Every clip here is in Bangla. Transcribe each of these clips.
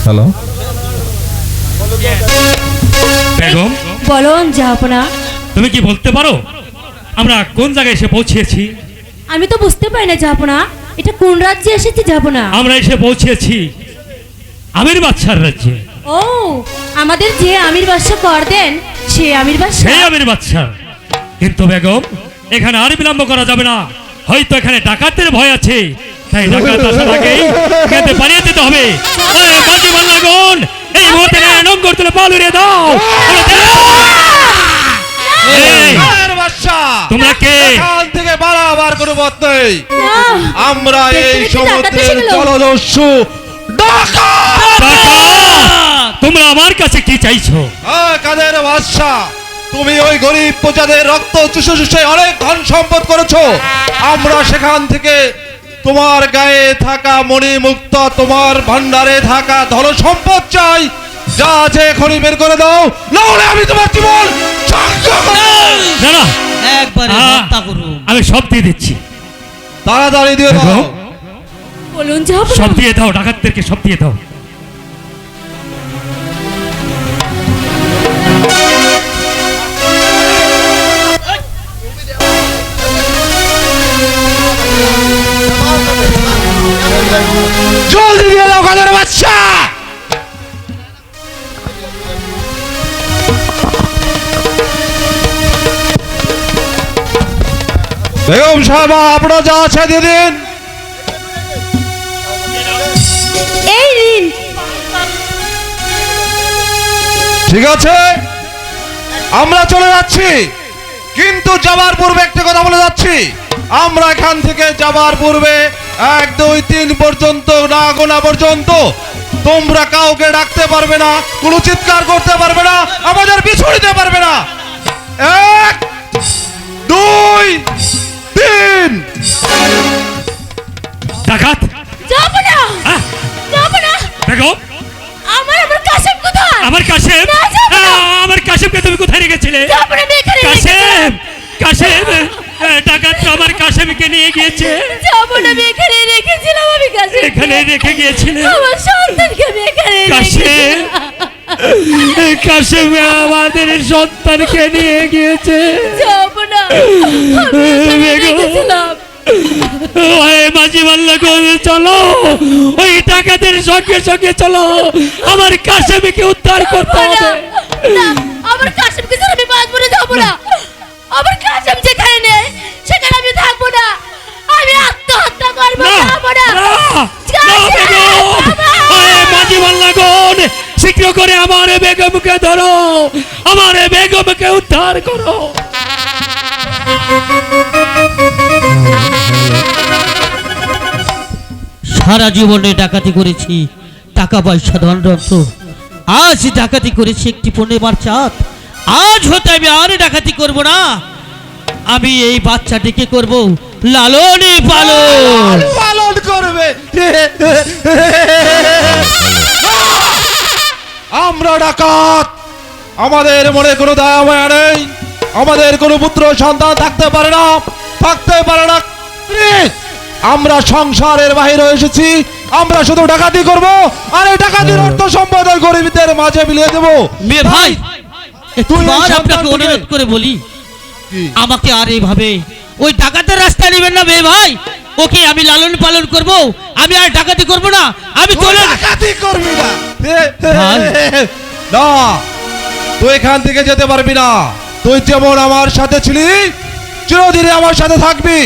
হ্যালো বেগম, বলুন জাহাপনা। তুমি কি বলতে পারো আমরা কোন জায়গায় এসে পৌঁছেছি? আমি তো বুঝতে পারি না জাহাপনা, এটা কোন রাজ্যে এসেছি জাহাপনা? আমরা এসে পৌঁছেছি আমির বাদশার রাজ্যে। ও, আমাদের যে আমির বাদশা কর দেন সে আমির বাদশা। সেই আমির বাদশা। কিন্তু বেগম, এখানে আর বিলম্ব করা যাবে না, হয়তো এখানে ডাকাতের ভয় আছে, তাই ডাকাত আসার আগেই এখানে পালিয়ে যেতে হবে। ওই বাজি মাল্লাগণ, এই মুহূর্তে নঙ্গর তুলে পাল উড়িয়ে দাও। এই, তোমরা কে? এখান থেকে বাড়াবার কোনো পথ নেই। না, আমরা এই দেখতে দেখতে ডাকাত এসে সমুদ্রের গেল। জলদস্যু ডাকাত। ডাকাত! তোমরা আমার কাছে কি চাইছো? কাদের বাদশা, তুমি ওই গরিব প্রজাদের রক্ত চুষে চুষে অনেক ধন সম্পদ করেছো। আমরা সেখান থেকে তোমার গায়ে থাকা মণিমুক্ত, তোমার ভান্ডারে থাকা ধন সম্পদ চাই। যা আছে এখনই বের করে দাও, নাহলে আমি তোমার জীবন ধ্বংস করব। না না, একবারে হত্যা করুন। আমি সব দিয়ে দিচ্ছি। তাড়াতাড়ি দিয়ে দাও। বেগম, বলুন জাহাপনা। সব দিয়ে দাও, ডাকাতদেরকে সব দিয়ে দাও। জলদি দিয়ে দাও কাদের বাদশা। বেগম সাহেব, আপনার যা আছে দিয়ে দিন। এই ঋণ ঠিক আছে, আমরা চলে যাচ্ছি, কিন্তু যাবার পূর্বে একটা কথা বলে যাচ্ছি। আমরা এখান থেকে যাবার পূর্বে 1 2 3 পর্যন্ত না গোনা পর্যন্ত তোমরা কাউকে ডাকতে পারবে না, কোনো চিৎকার করতে পারবে না, আমাদের পিছু নিতে পারবে না। 1 2 3। ডাকাত! জাহাপনা, আহ! জাহাপনা, বেগম, আমার কাশেম কোথায়? আমার কাশেম! না, যাবো না। আমার কাশেমকে তুমি কোথায় রেখেছিলে? জাহাপনা বেকারে কাশেম! কাশেম! ডাকাত আমার কাশেমকে নিয়ে গিয়েছে। জাহাপনা বেকারে রেখেছিলাম আমি কাশেম। এখানে রেখে গিয়েছিলে। আমার সন্তানকে বেকারে কাশেম! কাশেম আমাদের সন্তানকে নিয়ে গিয়েছে। জাহাপনা, আমি এখানে বেগম। রেখেছিলাম। ওই মাঝি মাল্লা করে চলো, ওই ডাকাতের সঙ্গে সঙ্গে চলো, আমার কাশেমকে উদ্ধার করতে হবে। না, আমার কাশেমকে ছাড়া আমি বাঁচবো না জাহাপনা। আমার কাশেম যেখানে নেই সেখানে আমি থাকবো না, আমি আত্মহত্যা করবো না, জাহাপনা। না, না, বেগম! ওই মাঝি মাল্লাগণ, শীঘ্র করে আমার বেগমকে ধরো, আমার বেগমকে উদ্ধার করো। সারা জীবনে ডাকাতি করেছি, টাকা পয়সা ধনরত্ন। আজ ডাকাতি করেছি একটি পূর্ণিমার চাঁদ। আজ হতে আমি আর ডাকাতি করব না। আমি এই বাচ্চাটিকে করব লালনে পালন। পালন করবে। আমরা ডাকাত, আমাদের মনে কোনো দয়া মায়া নেই, আমাদের কোনো পুত্র সন্তান থাকতে পারে না, থাকতে পারে না। আমরা সংসারের বাহিরে এসেছি, আমরা শুধু ডাকাতি করব, আর এই ডাকাতির অর্থ সম্পদ ওই গরিবদের মাঝে বিলিয়ে দেবো। মেয়ে ভাই, তুই এই একবার আপনাকে সন্তানটাকে- অনুরোধ করে বলি, কি? আমাকে আর এইভাবে ওই ডাকাতের রাস্তা নেবেন না মেয়ে ভাই। ওকে আমি লালন পালন করব, আমি আর ডাকাতি করব না, আমি তুই চলে ডাকাতি করবি না। ভাই। না, তুই এখান থেকে যেতে পারবি না। তুই যেমন আমার সাথে ছিলি, চিরদিনই আমার সাথে থাকবি।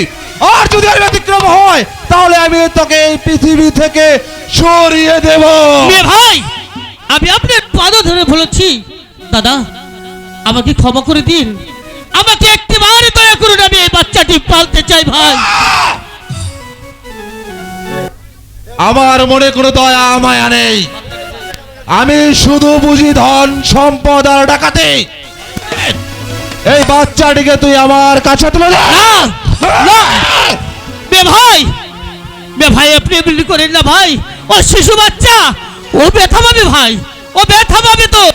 আর যদি আর ব্যতিক্রম হয়, তাহলে আমি তোকে এই পৃথিবী থেকে সরিয়ে দেব। মেয়ে ভাই, আমি আপনার পাদ ধরে বলেছি, দাদা আমাকে ক্ষমা করে দিন, আমাকে একটিবার দয়া করুন, আমি এই বাচ্চাটি পালতে চাই ভাই। আমার মনে কোনো দয়া মায়া নেই, আমি শুধু বুঝি ধন সম্পদ আর ডাকাতি। এই বাচ্চাটিকে তুই আমার কাছে তুলে দে। না, না, মেয়ে ভাই, মেয়ে ভাই আপনি এমনি করেন না ভাই। ও শিশু বাচ্চা, ও ব্যথা পাবে ভাই, ও ব্যথা পাবে তো।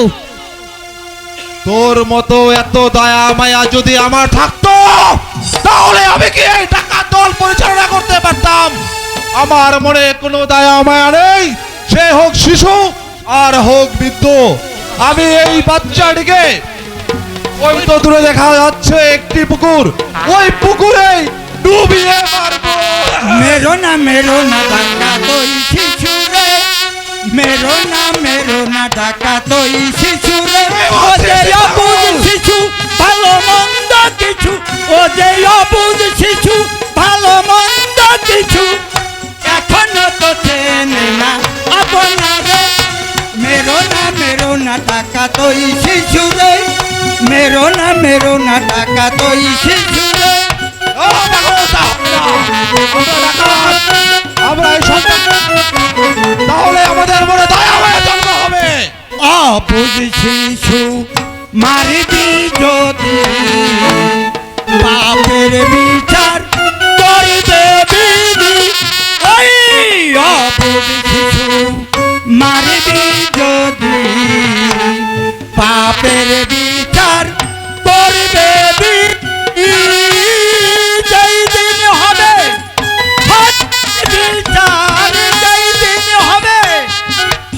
তোর মতো এত দয়া মায়া যদি আমার থাকতো, তাহলে আমি কি এই টাকা দল পরিচালনা করতে পারতাম। আমার মনে কোনো দয়া মায়া নেই, সে হোক শিশু আর হোক বৃদ্ধ, আমি এই বাচ্চাটিকে ওই তো দূরে দেখা যাচ্ছে একটি পুকুর, ওই পুকুরে ডুবিয়ে মারবো। মেরো না ডাকা তোই শিশু রে, মেরো না ডাকা তোই শিশু রে, ও যে অবুঝ শিশু ভালো মন্দ কিছু, ও যে অবুঝ শিশু ভালো মন্দ কিছু, এখনো তো চেনে না আপনারে। মেরো না ডাকা তোই শিশু রে, মেরো না ডাকা তোই শিশু রে। ও ডাকাত, আমরা এই সন্তান, তাহলে আমাদের মনে দয়া হয়ে জন্ম হবে। অবুঝ শিশু মারিবি যদি, বাপের বিচার করিবে বিধি। ওই অবুঝ শিশু মারিবি যদি, বাপের বিচার করিবে বিধি। যেই দিন হবে বিচার, যেই দিন হবে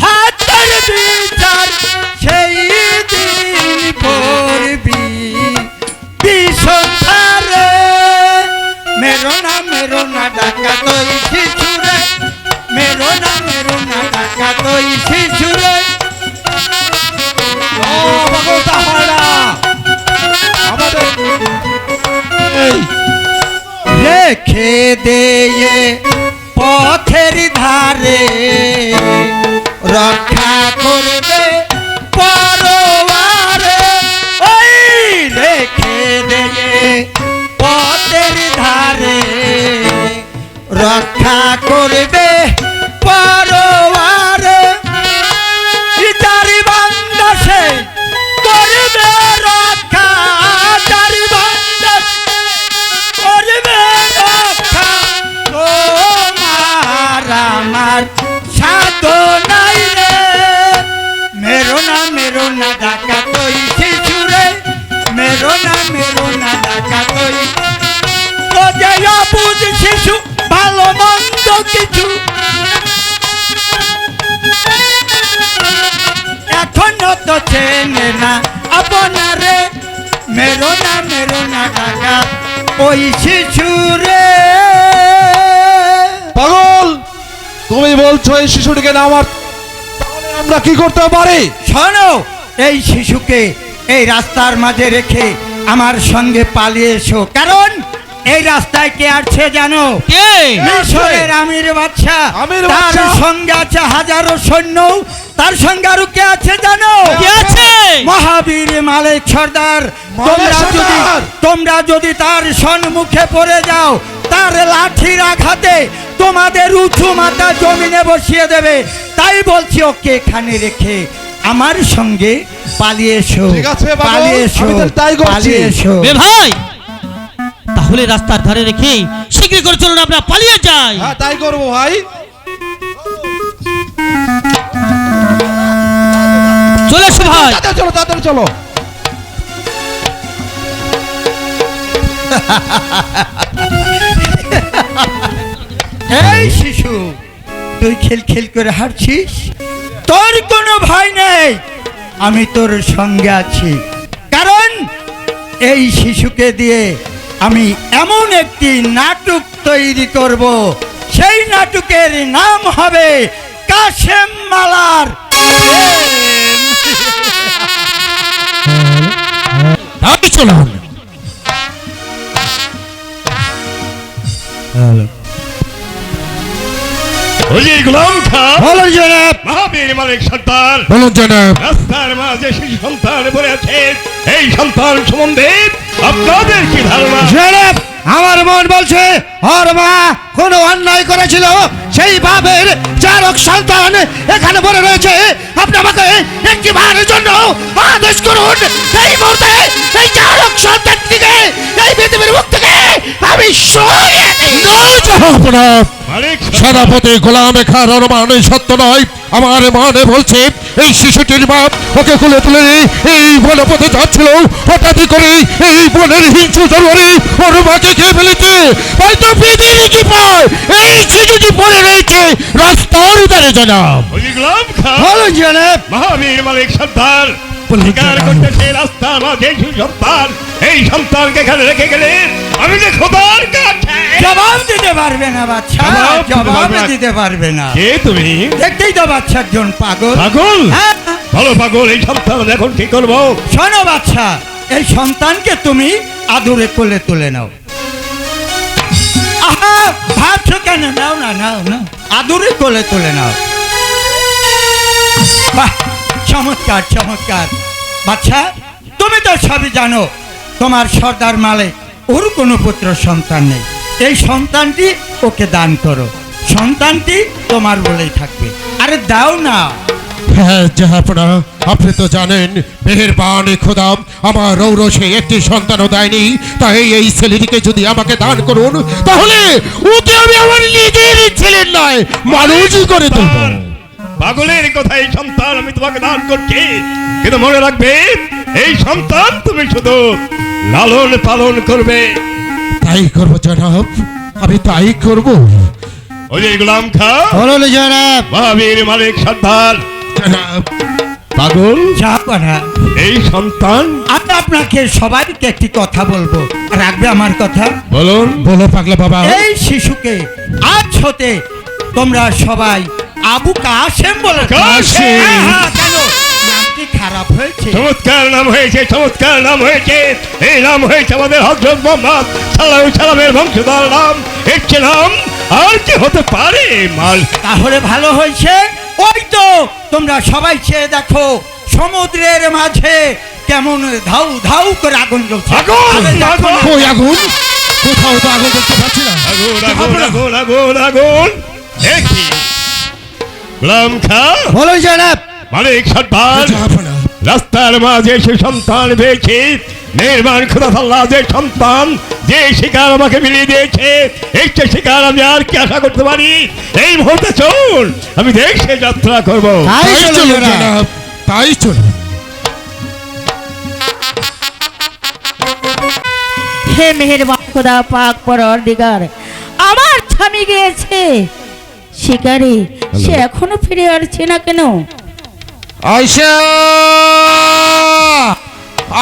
হাতের বিচার, সেই দিন করবি বিষধারে। মেরো না ডাকা তোই শিশু রে, মেরো না ডাকা তোই শিশু রে। ও বাগলটা হয় না, আমাদের এই রেখে দিয়ে পথের ধারে, রক্ষা করবে পরোয়ারে। ওই রেখে দিয়ে পথের ধারে, রক্ষা করবে পরোয়ারে। চারি বান্দা সে করবে রক্ষা, চারি বান্দা করবে রক্ষা। তোমার আমার সাধনাই রে। মেরো না ডাকা তোই শিশু রে, মেরো না ডাকা তোই। তো যে অবুঝ শিশু ভালো মন্দ কিছু, এখনো তো চেনে না আপনারে। মেরো না ডাকা ওই শিশু রে। পাগল, তুমি বলছো এই শিশুটিকে না আমার, তাহলে আমরা কি করতে পারি? শোনো, এই শিশুকে এই রাস্তার মাঝে রেখে আমার সঙ্গে পালিয়ে এসো। কারণ এই রাস্তায় কে আসছে জানো? কে? মিশরের আমির বাদশা। আমির তার বাদশা। সঙ্গে আছে হাজারো সৈন্য। তার সঙ্গে আরো কে আছে জানো? কে আছে? মহাবীর মালিক সর্দার। মালিক সর্দার। তোমরা যদি তার সম্মুখে পড়ে যাও, তার লাঠির আঘাতে তোমাদের উঁচু মাথা জমিনে বসিয়ে দেবে। তাই বলছি ওকে এখানে রেখে আমার সঙ্গে পালিয়ে এসো। ঠিক আছে বাবু, পালিয়ে এসো, আমি তাহলে তাই করছি। পালিয়ে এসো। এ ভাই, তাহলে রাস্তার ধারে রেখে শীঘ্র করে চলুন আমরা পালিয়ে যাই। হ্যাঁ তাই করবো ভাই। চলে এসো ভাই। তাড়াতাড়ি চলো, তাড়াতাড়ি চলো। এই শিশু, তুই খেল করে হারছিস, তোর কোনো ভয় নেই, আমি তোর সঙ্গে আছি। কারণ এই শিশুকে দিয়ে আমি এমন একটি নাটক তৈরি করব, সেই নাটকের নাম হবে কাশেম মালার প্রেম। তাই চলুন। হুজুর গোলাম খান, বলো জনাব। মহাবীর মালিক সর্দার, বলুন জনাব। রাস্তার মাঝে শিশু সন্তান পড়ে আছে, এই সন্তান সম্বন্ধে আপনাদের কি ধারণা? জনাব, আমার মন বলছে ওর মা কোনো অন্যায় করেছিল, সেই বাপের চারক সন্তান এখানে পড়ে রয়েছে। আপনি আমাকে একটি বারের জন্য আদেশ করুন, এই মুহূর্তে এই চারক সন্তানটিকে এই পৃথিবীর মুখ থেকে আমি সরিয়ে দিই। মালিক সেনাপতি গোলাম খান অনুমান সত্য নয়, আমার মনে বলছে এই শিশুটির বাপ ওকে কোলে তুলে এই বনে পথে যাচ্ছিল, হঠাৎই করে এই বনের হিংস্র জানোয়ারে ওর মাকে খেয়ে ফেলেছে। হয়তো পৃথিবী কি পায় এই শিশুটি পড়ে রয়েছে, রাস্তার ধারে জনাব। বুঝলাম খা বলো জনাব। মহাবীর মালিক সর্দার বলুন শিকার জনাব। করতেছে রাস্তার মাঝে সন্তান, এই সন্তানকে এখানে রেখে গেলে আমি যে খোদার কাছে জবাব দিতে পারবে না বাচ্চা, জবাব দিতে জবাব পারবে না। দিতে পারবে না। কে তুমি? দেখতেই তো বাচ্চা একজন পাগল। পাগল? হ্যাঁ। ভালো পাগল, এই সন্তান এখন কি করবো? শোনো বাচ্চা, এই সন্তানকে তুমি আদরে কোলে তুলে নাও। আহা, ভাবছো কেন? নাও না, নাও না, আদরে কোলে তুলে নাও। বাহ, চমৎকার চমৎকার। বাচ্চা, তুমি তো সবই জানো, তোমার সর্দার মালিক ওর কোনো পুত্র সন্তান নেই। এই সন্তানটি ওকে দান করো, সন্তানটি তোমার বলেই থাকবে। আরে দাও না। হ্যাঁ জাহাপনা, আপনি তো জানেন মেহেরবানি খোদা আমার রৌরসে একটি সন্তানও দেয়নি, তাই এই ছেলেটিকে যদি আমাকে দান করুন তাহলে ওকে আমি আমার নিজের ছেলের নয় মানুষই করে তুলব। পাগলের কথা, এই সন্তান আমি তোমাকে দান করছি, কিন্তু মনে রাখবে এই সন্তান তুমি শুধু লালন পালন করবে। তাই করবো জনাব, আমি তাই করব। ওই যে গোলাম খা বলো জনাব। মহাবীর মালিক সর্দার জনাব, পাগল, জাহাপনা, এই সন্তান আমি আপনাকে সবাইকে একটি কথা বলবো, রাখবে আমার কথা? বলুন। বলো পাগলা বাবা। এই শিশুকে আজ হতে তোমরা সবাই আবু কাসেম বলে। কাসেম। হ্যাঁ, হ্যাঁ, কেন? নামটি খারাপ হয়েছে? চমৎকার নাম হয়েছে, চমৎকার নাম হয়েছে। এই নাম হয়েছে আমাদের হযরত মুহাম্মদ সাল্লাল্লাহু আলাইহি সাল্লামের বংশধর নাম। এর চেয়ে নাম আর কি হতে পারে? মাল তাহলে ভালো হয়েছে। ওই তো তোমরা সবাই চেয়ে দেখো, সমুদ্রের মাঝে কেমন ধাউ ধাউ করে আগুন জ্বলছে। আগুন, আরে দেখো না। কই আগুন? কোথাও তো আগুন দেখতে পাচ্ছি না। আগুন আগুন আগুন আগুন আগুন। দেখি গোলাম খা বলো জনাব। মালিক সর্দার জাহাপনা, রাস্তার মাঝে সে সন্তান পেয়েছি, নির্মাণ খোদা আল্লাহ যে সন্তান, যে শিকার আমাকে মিলিয়ে দিয়েছে, একটা শিকার আমি আর কি আশা করতে পারি? এই মুহূর্তে চল, আমি দেশে যাত্রা করব। তাই চলো জনাব, তাই চলো। হে মেহেরবান খোদা পাক পরওয়ারদিগার, আমার স্বামী গিয়েছে শিকারে, সে এখনো ফিরে আসছে না কেন? আয়শা,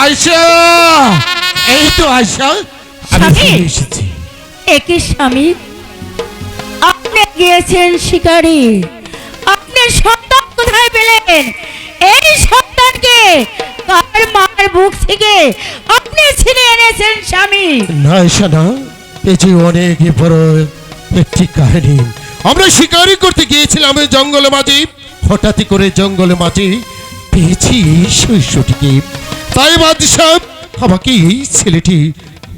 আয়শা, এই তো আয়শা, আমি স্বামী? ফিরে এসেছি। একই স্বামী, আপনি গিয়েছেন শিকারে, আপনি সন্তান কোথায় পেলেন? এই সন্তানকে কার মার বুক থেকে আপনি ছিনে এনেছেন স্বামী? না আয়শা না, এই যে অনেক বড় একটি কাহিনী। আমরা শিকারি করতে গিয়েছিলাম ওই জঙ্গলে মাঝে, হঠাৎ করে জঙ্গলে মাঝে পেয়েছি এই শিশুটিকে। তাই বাদশাহ আমাকে এই ছেলেটি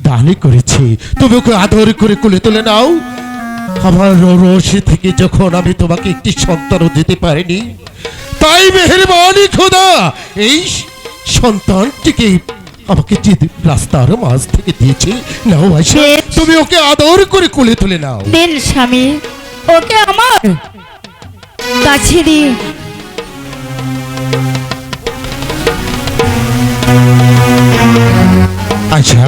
দানি করেছে, তুমি ওকে আদর করে কোলে তুলে নাও। আমার রসে থেকে যখন আমি তোমাকে একটি সন্তানও দিতে পারিনি, তাই মেহেরবানি খোদা এই সন্তানটিকে আমাকে যে রাস্তার মাঝ থেকে দিয়েছে, নাও আয়শা, তুমি ওকে আদর করে কোলে তুলে নাও। দিন স্বামী, ওকে আমার কাছে দিন। আচ্ছা,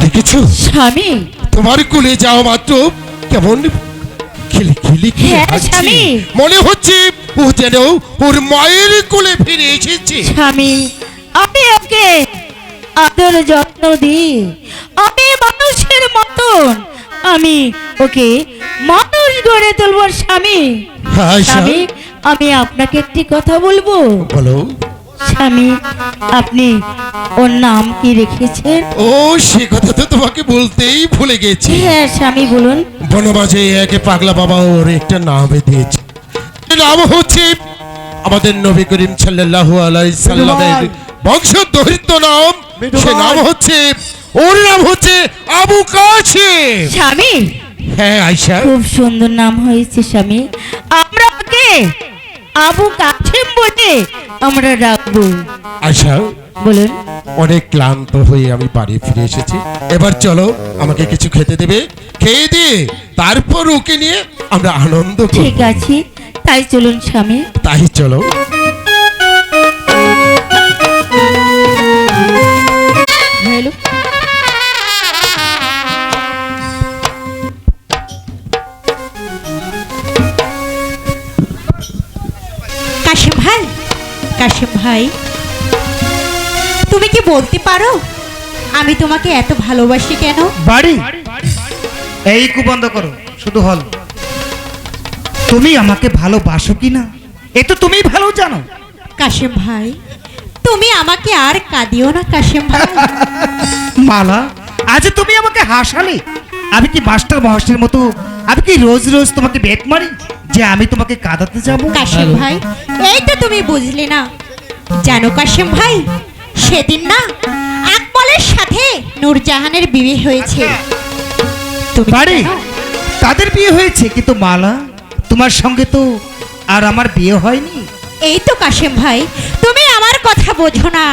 দেখেছো স্বামী, তোমার কোলে যাওয়া মাত্র কেমন খেলে খেলে হ্যাঁ, হাসছে। স্বামী। মনে হচ্ছে ও যেন ওর মায়ের কোলে ফিরে এসেছে। স্বামী, আমি ওকে আদর যত্ন দিই, আমি মানুষের মতন আমি ওকে মানুষ গড়ে তুলবো স্বামী। আয়শা, স্বামী, আমি আপনাকে একটি কথা বলবো। বলো। স্বামী, আপনি ওর নাম কি রেখেছেন? ও সে কথা তো তোমাকে বলতেই ভুলে গেছি। হ্যাঁ স্বামী, বলুন। বনমাঝে এক পাগলা বাবা ওর একটা নাম দিয়েছে, নাম হচ্ছে আমাদের নবী করিম সাল্লাল্লাহু আলাইহি সাল্লামের বংশোদ্ভূত নাম। সে নাম হচ্ছে, ওর নাম হচ্ছে আবু কাসেম। স্বামী, হ্যাঁ আয়শা, খুব সুন্দর নাম হয়েছে স্বামী, আমরা ওকে আবু কাসেম বলে আমরা রাখবো। আয়শা, বলুন। অনেক ক্লান্ত হয়ে আমি বাড়ি ফিরে এসেছি, এবার চলো আমাকে কিছু খেতে দেবে, খেয়ে দিয়ে তারপর ওকে নিয়ে আমরা আনন্দ করব। ঠিক আছে, তাই চলুন স্বামী। তাই চলো। হ্যালো, কাশেম ভাই, তুমি কি বলতে পারো আমি তোমাকে এত ভালোবাসি কেন? বাড়ি এই কুবন্ধ করো, শুধু হল। তুমি আমাকে ভালোবাসো কি না এ তো তুমি ভালো জানো। কাশেম ভাই, তুমি আমাকে আর কাঁদিও না কাশেম ভাই। মালা, আজ তুমি আমাকে হাসালে। আমি কি মাস্টার মহাশয়ের মতো আমি কি রোজ রোজ তোমাকে বেত মারি যে আমি তোমাকে কাঁদাতে যাব? কাশেম ভাই, এই তো তুমি বুঝলে না। জানো কাশেম ভাই, সেদিন না আকমলের সাথে নূরজাহানের বিয়ে হয়েছে। তুমি বাড়ি জানো? তাদের বিয়ে হয়েছে, কিন্তু মালা তোমার সঙ্গে তো আর আমার বিয়ে হয়নি। এই তো কাশেম ভাই, তুমি আমার কথা বোঝো না।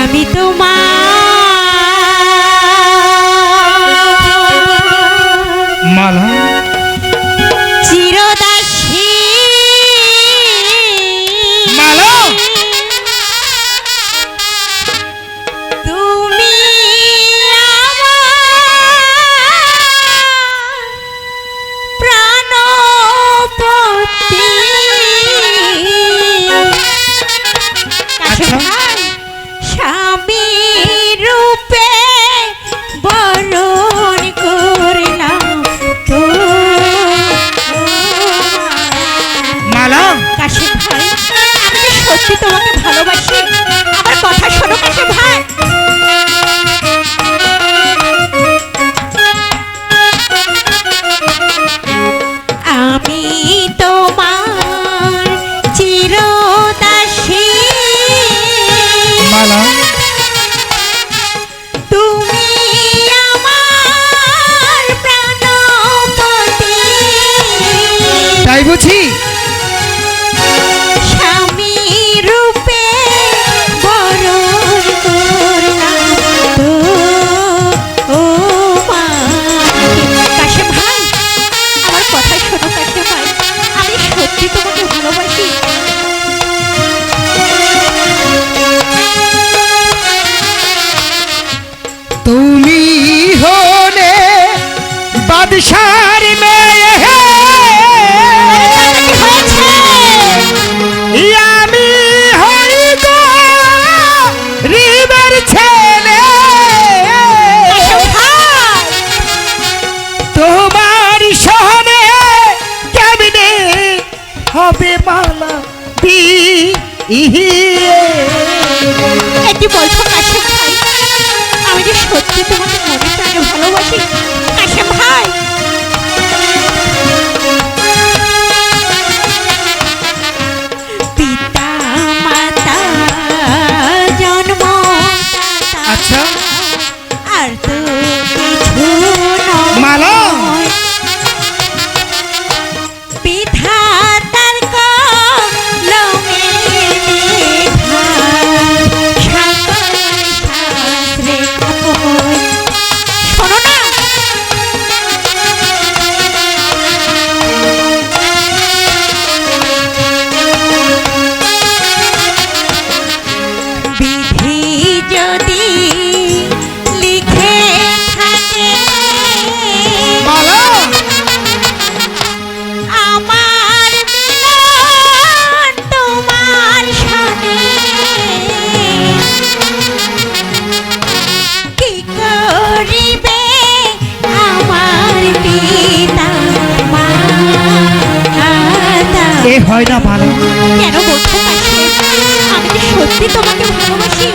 আমি মালা চিরদাসী। মালা তুমি আমার প্রাণপতি। কাশেম ভাই, স্বামী রূপে বরণ করলাম তো। মালা কাশেম ভাই, আমি যে সত্যি তোমাকে ভালোবাসি। আমার কথা শোনো কাশেম ভাই। আমি তোমার চিরদাসী। মালা তুমি আমার প্রাণপতি। তাই বুঝি? স্বামী রূপে বরণ করলাম তো ও মা। কাশেম ভাই, আমার কথা শোনো কাশেম ভাই, আমি সত্যি তোমাকে ভালোবাসি। তুমি হলে বাদশার মেয়ে, কি হয়েছে? আমি হই গরিবের ছেলে। কাশেম ভাই, তোমার সহনে কেমনে হবে মালা বিয়ে? এ কি বলছো কাশেম ভাই? আমি যে সত্যি তোমাকে মনে প্রাণে ভালোবাসি কাশেম ভাই। পিতা মাতা জন্ম আচ্ছা আর তো কিছু নয়। মালা বিধাতার কলমে লেখা সকল শাস্ত্রে কই। শোনো না, বিধি যদি লিখে থাকে মালা আমার মিলন তোমার সাথে কি করিবে আমার পিতা মাতা। এ হয় না মালা। কেন বলছো কাশেম? আমি যে সত্যি তোমাকে ভালোবাসি।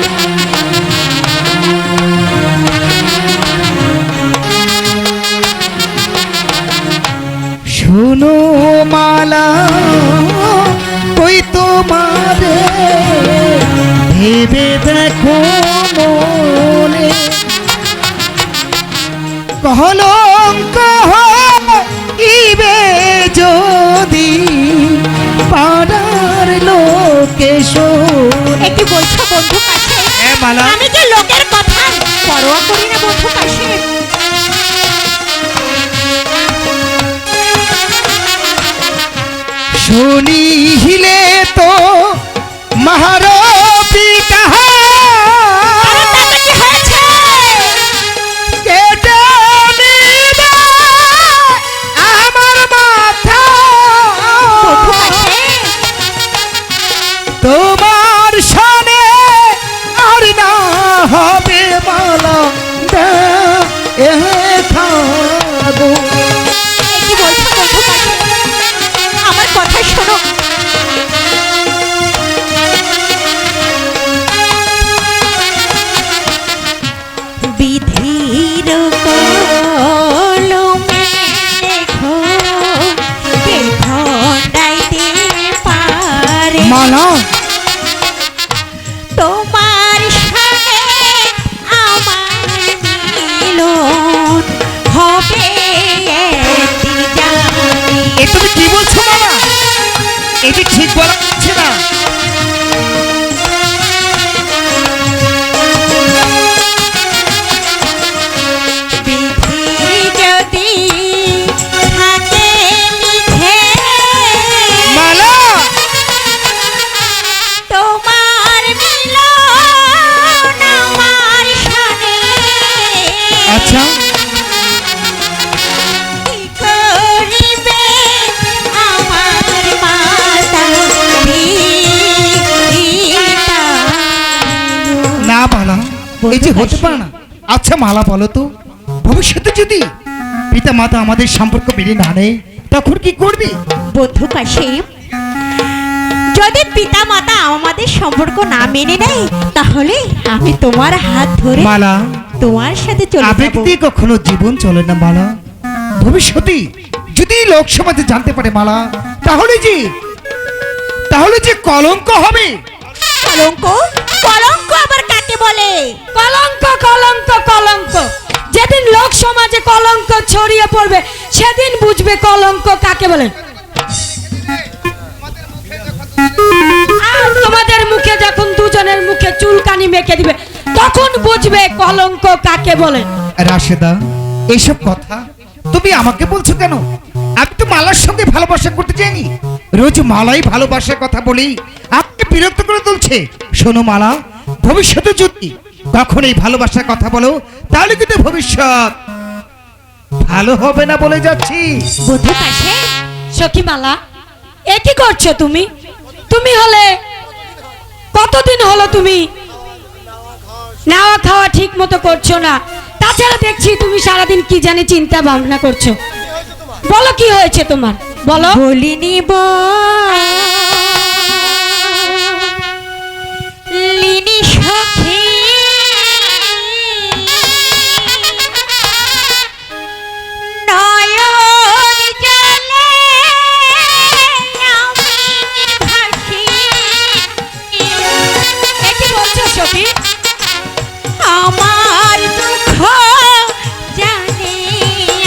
শোনো মালা, ওই তোমারে ভেবে দেখো মনে, কলঙ্ক হইবে যদি পাড়ার লোকে শোনে। এ কি বলছো বন্ধু কাশেম? হ্যাঁ মালা। আমি যে লোকের কথা পরোয়া করি না বন্ধু কাশেম। শুনিলে তো মাহার পিতা আরে তাতে কি হয়েছে? কেটে নিবে আমার মাথা। বন্ধু কাশেম, গো। এই কি বলছো বধূ কাশি? আমার কথা শোনো। বিধির কলমে লেখো কে খণ্ডাইতে পারে মালা তোমার সাথে আমার মিলন হবে একদিন জানি। এ তুমি কি বলছো মালা? এটি ঠিক বলা হচ্ছে না। বিধি যদি থাকে লিখে মালা তোমার মিলন আমার সাথে আচ্ছা কি করিবে আমার মাতা পিতা? না মালা, এই যে হতে পারে না। আচ্ছা মালা বলো তো, ভবিষ্যতে যদি পিতা মাতা আমাদের সম্পর্ক মেনে না নেয় তখন কি করবি? বন্ধু কাশিম, যদি পিতা মাতা আমাদের সম্পর্ক না মেনে নেয় তাহলে আমি তোমার হাত ধরে মালা, তোমার সাথে চলে আবেগ যাব। দিয়ে কখনো জীবন চলে না মালা। ভবিষ্যতে যদি লোক সমাজে জানতে পারে মালা, তাহলে যে কলঙ্ক হবে। কলঙ্ক? কলঙ্ক আবার কাকে বলে? কলঙ্ক কলঙ্ক কলঙ্ক, যেদিন লোক সমাজে কলঙ্ক ছড়িয়ে পড়বে সেদিন বুঝবে কলঙ্ক কাকে বলে। আর তোমাদের মুখে যখন দুজনের মুখে চুলকানি মেখে দিবে তখন বুঝবে কলঙ্ক কাকে বলে। রাশেদা, এইসব কথা তুমি আমাকে বলছো কেন? আমি তো মালার সঙ্গে ভালোবাসা করতে চাইনি। রোজ মালাই ভালোবাসার কথা বলি, আপনি বিরক্ত করে তুলছে। শোনো মালা, ভবিষ্যতে যদি কখন এই ভালোবাসার কথা বলো তাহলে কিন্তু ভবিষ্যৎ ভালো হবে না বলে যাচ্ছি। বন্ধু কাশিম, সখীমালা, এ কি করছো তুমি? তুমি হলে কতদিন হলো তুমি নাওয়া খাওয়া ঠিক মতো করছো না। তাছাড়া দেখছি তুমি সারাদিন কি জানি চিন্তা ভাবনা করছো। বলো কি হয়েছে তোমার, বলো। বলিনি লিনি সখী নয়ন জলে আমি ভাসি। এ কি বলছো সখী? আমার দুঃখ জানে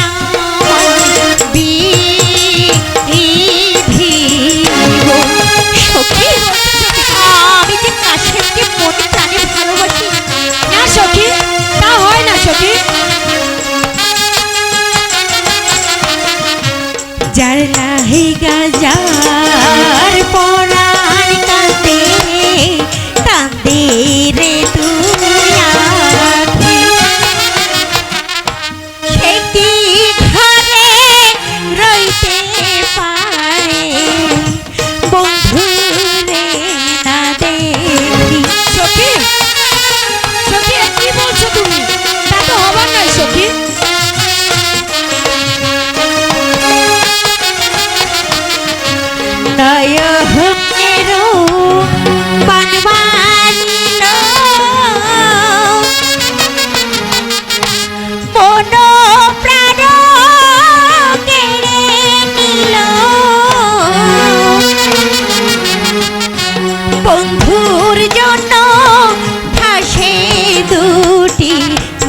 আমার বিধি গো। সখী, আমি যে কাশেমকে মনে প্রাণে ভালোবাসি। না সখী, তা হয় না সখী। যার লাহিগা যার পরাণ কাঁদে কাঁদে রে তুই আখি। সে কি ঘরে রইতে পারে বন্ধু রে না দেখি। সখী, সখী, এ কি বলছো তুমি? তা তো হবার নয় সখী। নয়নেরো বানবানিল মন প্রাণ কেড়ে নিল বন্ধুর জন্য ভাসে দুটি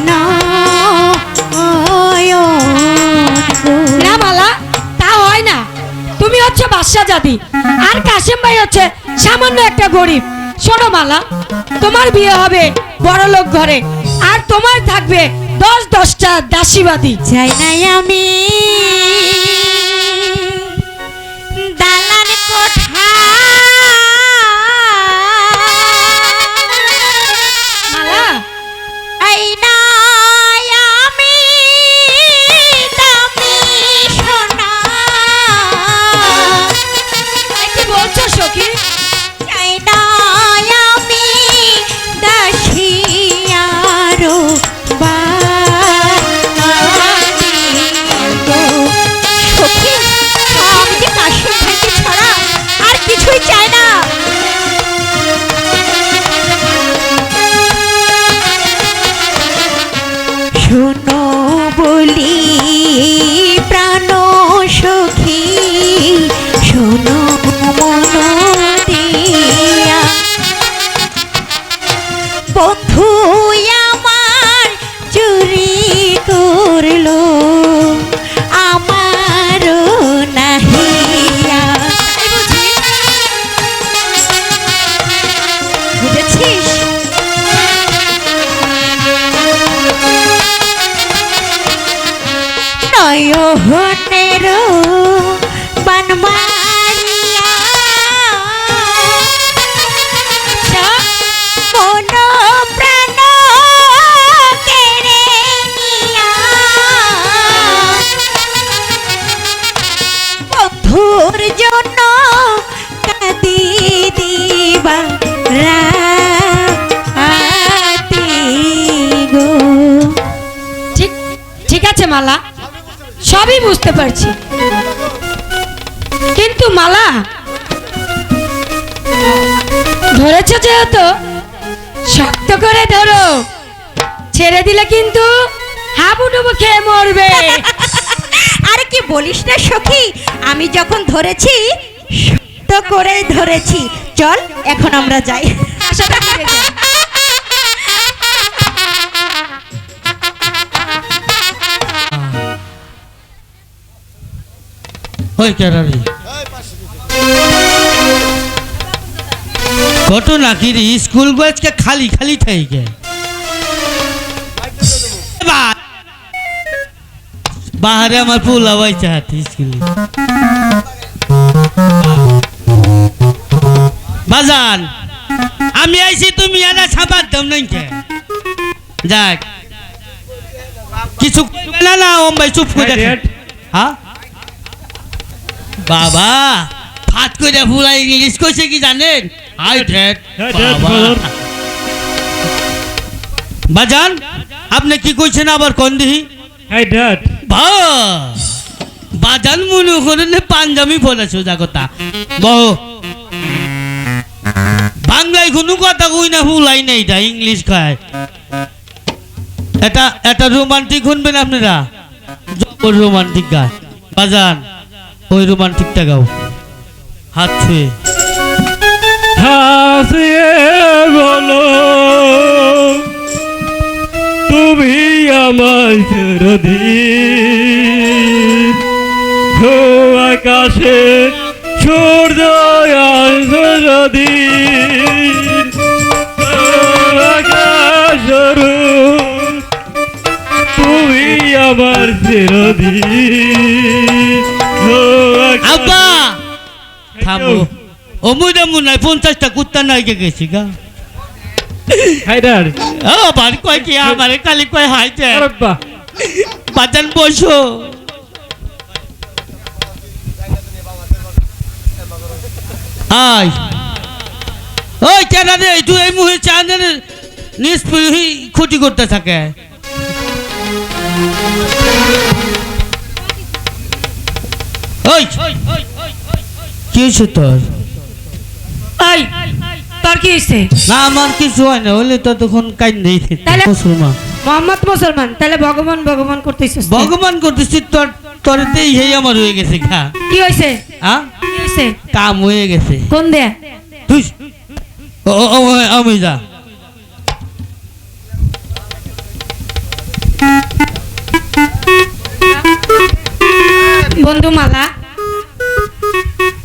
নয়ন। না মালা, তা হয় না। তুমি হচ্ছে বাদশা জাতি আর কাশেম ভাই হচ্ছে সামান্য একটা গরিব। শোনো মালা, তোমার বিয়ে হবে বড়লোক ঘরে আর তোমার থাকবে 10-10টা দাসীবাদী। চাই নাই আমি দালান কোঠা মালা, এই নাই আমি দামি সোনা। এ কি বলছো সখী? চাই নাই আমি দাসী আরো বাড়ি। ধনের বানমারিয়া মন প্রাণ কেড়ে নিয়া বন্ধুর জন্য কাঁদি দিবা রাতি গো। ঠিক ঠিক আছে মালা, সবই বুঝতে পারছি, কিন্তু মালা ধরেছ যেহেতু শক্ত করে ধরো, ছেড়ে দিলে কিন্তু হাবুডুবু খেয়ে মরবে। আরে কি বলিস না সখী, আমি যখন ধরেছি শক্ত করেই ধরেছি। চল এখন আমরা যাই। আশাটা ফিরে যাও। ওই কেরারি ঘটনা কি রে, স্কুল আজকে খালি খালি থাকে বাহারে আমার পোলা বাইছে হাতে স্কুলে বাজান আমি আইছি, তুমি এনা সাবাদ দাও নাই কে? যাক কিছু কইবে না না ওম ভাই চুপ করে হ্যাঁ, হ্যাঁ বাবা ফাট করে পুরা ইংলিশ কইছে কি জানেন? হাই ড্যাড হ্যাঁ, ড্যাড, বাবা। father। বাজান আপনি কি কইছেন আবার কোন দিহি? Hi dad. বাজান মনে করেন পাঞ্জাবি বলেছো যা কথা বহু বাংলায় কোনো কথা কই না, হুলাই নাই এটা ইংলিশ খায়। এটা রোমান্টিক শুনবেন আপনারা, জবর রোমান্টিক গায়। বাজান ওই রোমান্টিকটা গাও হাত ছুঁয়ে। হাসিয়ে বলো তুমি আমার চিরদিন, আকাশে সূর্য চিরদিন, আকাশ তুমি আমার চিরদিন। আব্বা থামো, অমুদা মুনায় 50টা কুত্তা নাই গেছি গা। Hi dad. আবার কয় কি আমারে খালি কয় হাইতে। আরে বাহ। বাজান বসো। আয় ওই কেন রে তুই এই মুহে চাঁদের নিষ্পৃহি ক্ষতি করতে থাকে। ওই কি হয়েছে তোর? এই তোর কি হয়েছে? না আমার কিছু হয় না, হলে তো তখন কাই নেই তাহলে? মুসলমান মোহাম্মদ মুসলমান, তাহলে ভগবান ভগবান করতেছিস কেন? ভগবান করতেছি তোর তোরতেই হেই আমার হয়ে গেছে খা। কি হয়েছে? হ্যাঁ কি হয়েছে? কাম হয়ে গেছে। কোন দেয়া? তুই আমি যা বন্ধু মালা,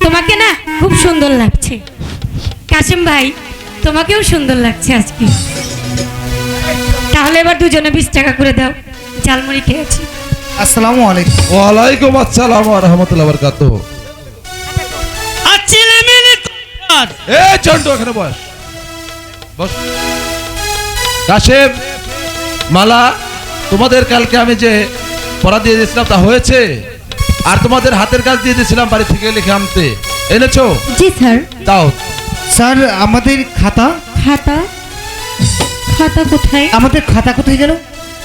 তোমাকে না খুব সুন্দর লাগছে। কাসিম ভাই তোমাকেও সুন্দর লাগছে আজকে। তাহলে এবার দুজনে 20 টাকা করে দাও, ঝালমুড়ি খেয়েছি। আসসালামু আলাইকুম। ওয়ালাইকুম আসসালাম ওয়া রাহমাতুল্লাহি ওয়া বারাকাতুহু। আচ্ছিলে মিলে কর। এ চন্টু এখানে বস বস। কাশেম, মালা, তোমাদের কালকে আমি যে পড়া দিয়ে দিয়েছিলাম তা হয়েছে? আর তোমাদের হাতের কাজ দিয়ে দিয়েছিলাম বাড়ি থেকে লিখে আনতে, এনেছো? জি স্যার। দাও। স্যার আমাদের খাতা খাতা খাতা কোথায়? আমাদের খাতা কোথায় গেল?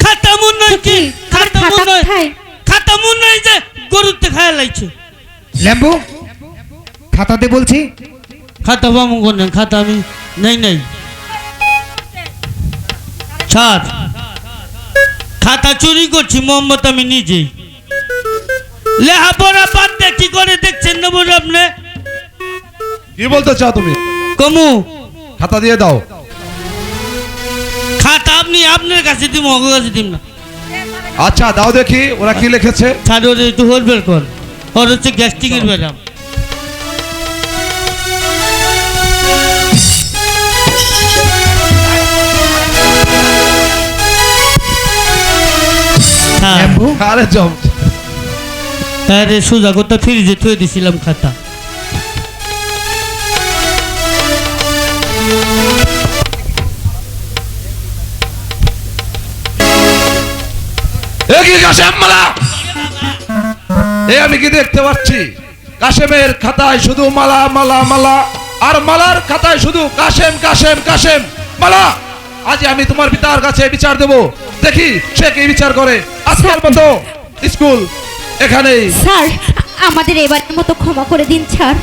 খাতা মুন নয় কি? খাতা মুন নয়, কোথায়? খাতা মুন নয় যে গরুতে খায়া লাইছে। ল্যাম্বো খাতা দে বলছি। খাতা বামু কোন খাতা আমি নাই নাই ছাড়। খাতা চুরি করছি মোহাম্মদ আমি নিজেই। লেহাপড়া বাদ দিয়ে কি করে দেখছেন না বলে আপনি? কি বলতে চাও তুমি? কমু খাতা দিয়ে দাও। খাতা আপনি আপনার কাছে দিব, আমার কাছে দিব না। আচ্ছা দাও দেখি ওরা কি লিখেছে। ছাড় ওরে একটু হোল বের কর, ওর হচ্ছে গ্যাস্ট্রিকের ব্যায়াম। ল্যাম্বো আরে জম আরে সোজা কথা ফ্রিজে থুয়ে দিছিলাম খাতা। এ কি কাশেম মালা? এ আমি কি দেখতে পাচ্ছি কাশেমের খাতায় শুধু মালা মালা মালা, আর মালার খাতায় শুধু কাশেম কাশেম কাশেম মালা। আজ আমি তোমার পিতার কাছে বিচার দেব, দেখি সে কি বিচার করে। আজকের মতো স্কুল এখানেই। স্যার, আমাদের এবারের মতো ক্ষমা করে দিন স্যার,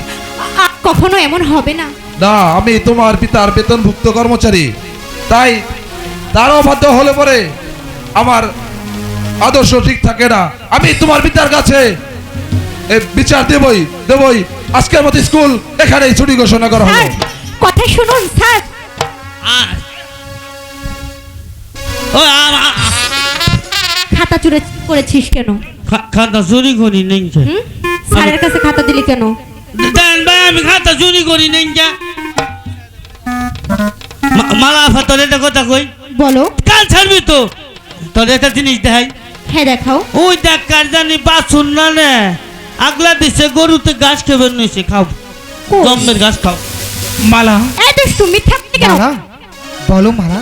আর কখনো এমন হবে না। না, আমি তোমার পিতার বেতনভুক্ত কর্মচারী, তাই তারও বাধ্য হলে পরে আমার আদর্শ ঠিক থাকে না। আমি তোমার পিতার কাছে বিচার দেবই দেবই। আজকের মতো স্কুল এখানেই ছুটি ঘোষণা করা হলো। স্যার, কথা শুনুন স্যার। খাতা চুরি করেছিস কেন? খাতা চুরি করি নাই যে। হুম? স্যারের কাছে খাতা দিলি কেন? দেন ভাই, আমি খাতা চুরি করি নাই যে। মালা ফাতরে একটা কথা কই, বলো। কাল ছাড়বি তো। তোর একটা জিনিস দেখাই। হ্যাঁ, দেখাও। ওই দেখ কার জানি বাছুর না রে, আগলা দিছে গরুতে ঘাস খেবে নিছে, খাও কই? জম্মের ঘাস খাও। মালা, এই দুষ্টু, মিথ্যা বললি কেন? মালা বলো মালা,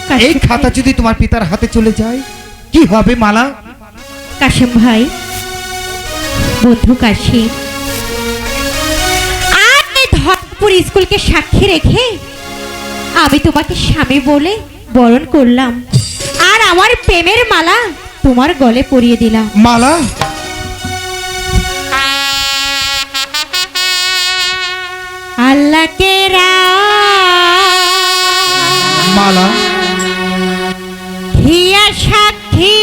কাশেম এই খাতা যদি তোমার পিতার হাতে চলে যায় কি হবে মালা? কাশেম ভাই, বন্ধু কাশিম, আর এই ধরপুর স্কুলকে সাক্ষী রেখে আমি তোমাকে স্বামী বলে বরণ করলাম, আর আমার প্রেমের মালা তোমার গলে পরিয়ে দিলাম। মালা, আল্লাহকে মালা, হিয়া সাক্ষী,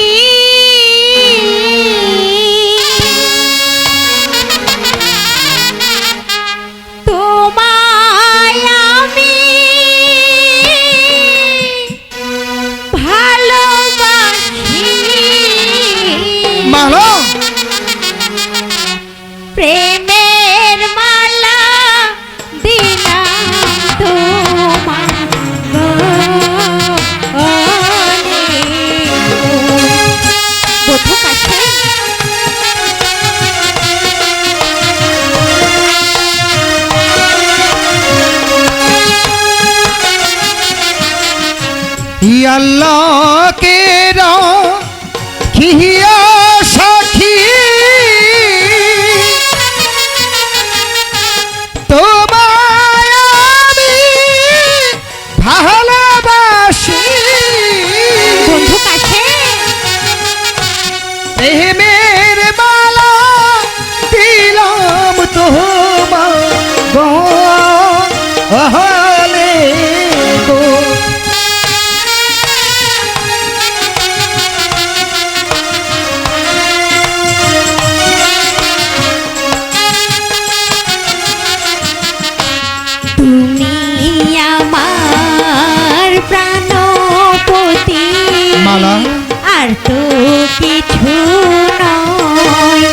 তোমায় আমি ভালোবাসি। মালা, প্রেমের মালা দিলাম তোমার গলে। বধূ কাশেম, আল্লাহ কে রাখিয়া সাক্ষী, তোমায় আমি ভালোবাসি। বন্ধু কাশেম, প্রেমের মালা দিলাম তোমার গলে গো। তুমি আমার প্রাণপতি, মালা, আর তো কিছু নয়।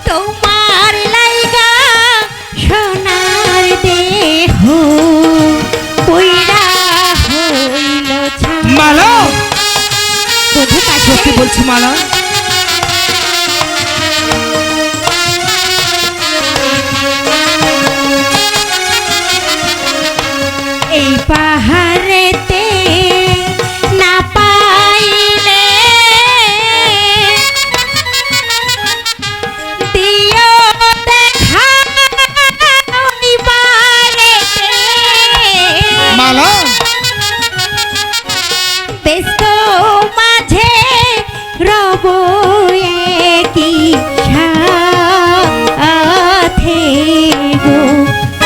তোমার লাইগা সোনার দেহ পইড়া হইল ছাই। মালা, বধূ কাশেম, সত্যি বলছি মালা, এই পাহাড়েতে না পাইলে দিও দেখা ওই বাড়িতে। মালা, ব্যস্ত মাঝে রব কি সাথে গো।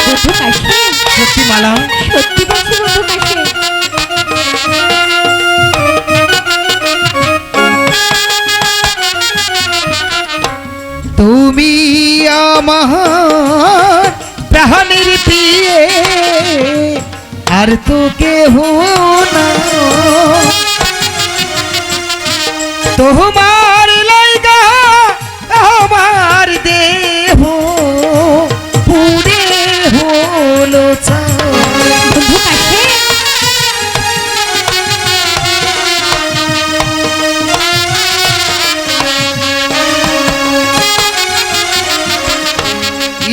বধূ কাশেম, সত্যি মালা, সত্যি বলছি বধূ কাশেম। তুমি আমার প্রাণের প্রিয়ে, আর তো কেহ না। তোমার লাইগা আমার দেহ পুরে হলো ছাই। বন্ধু কাশেম,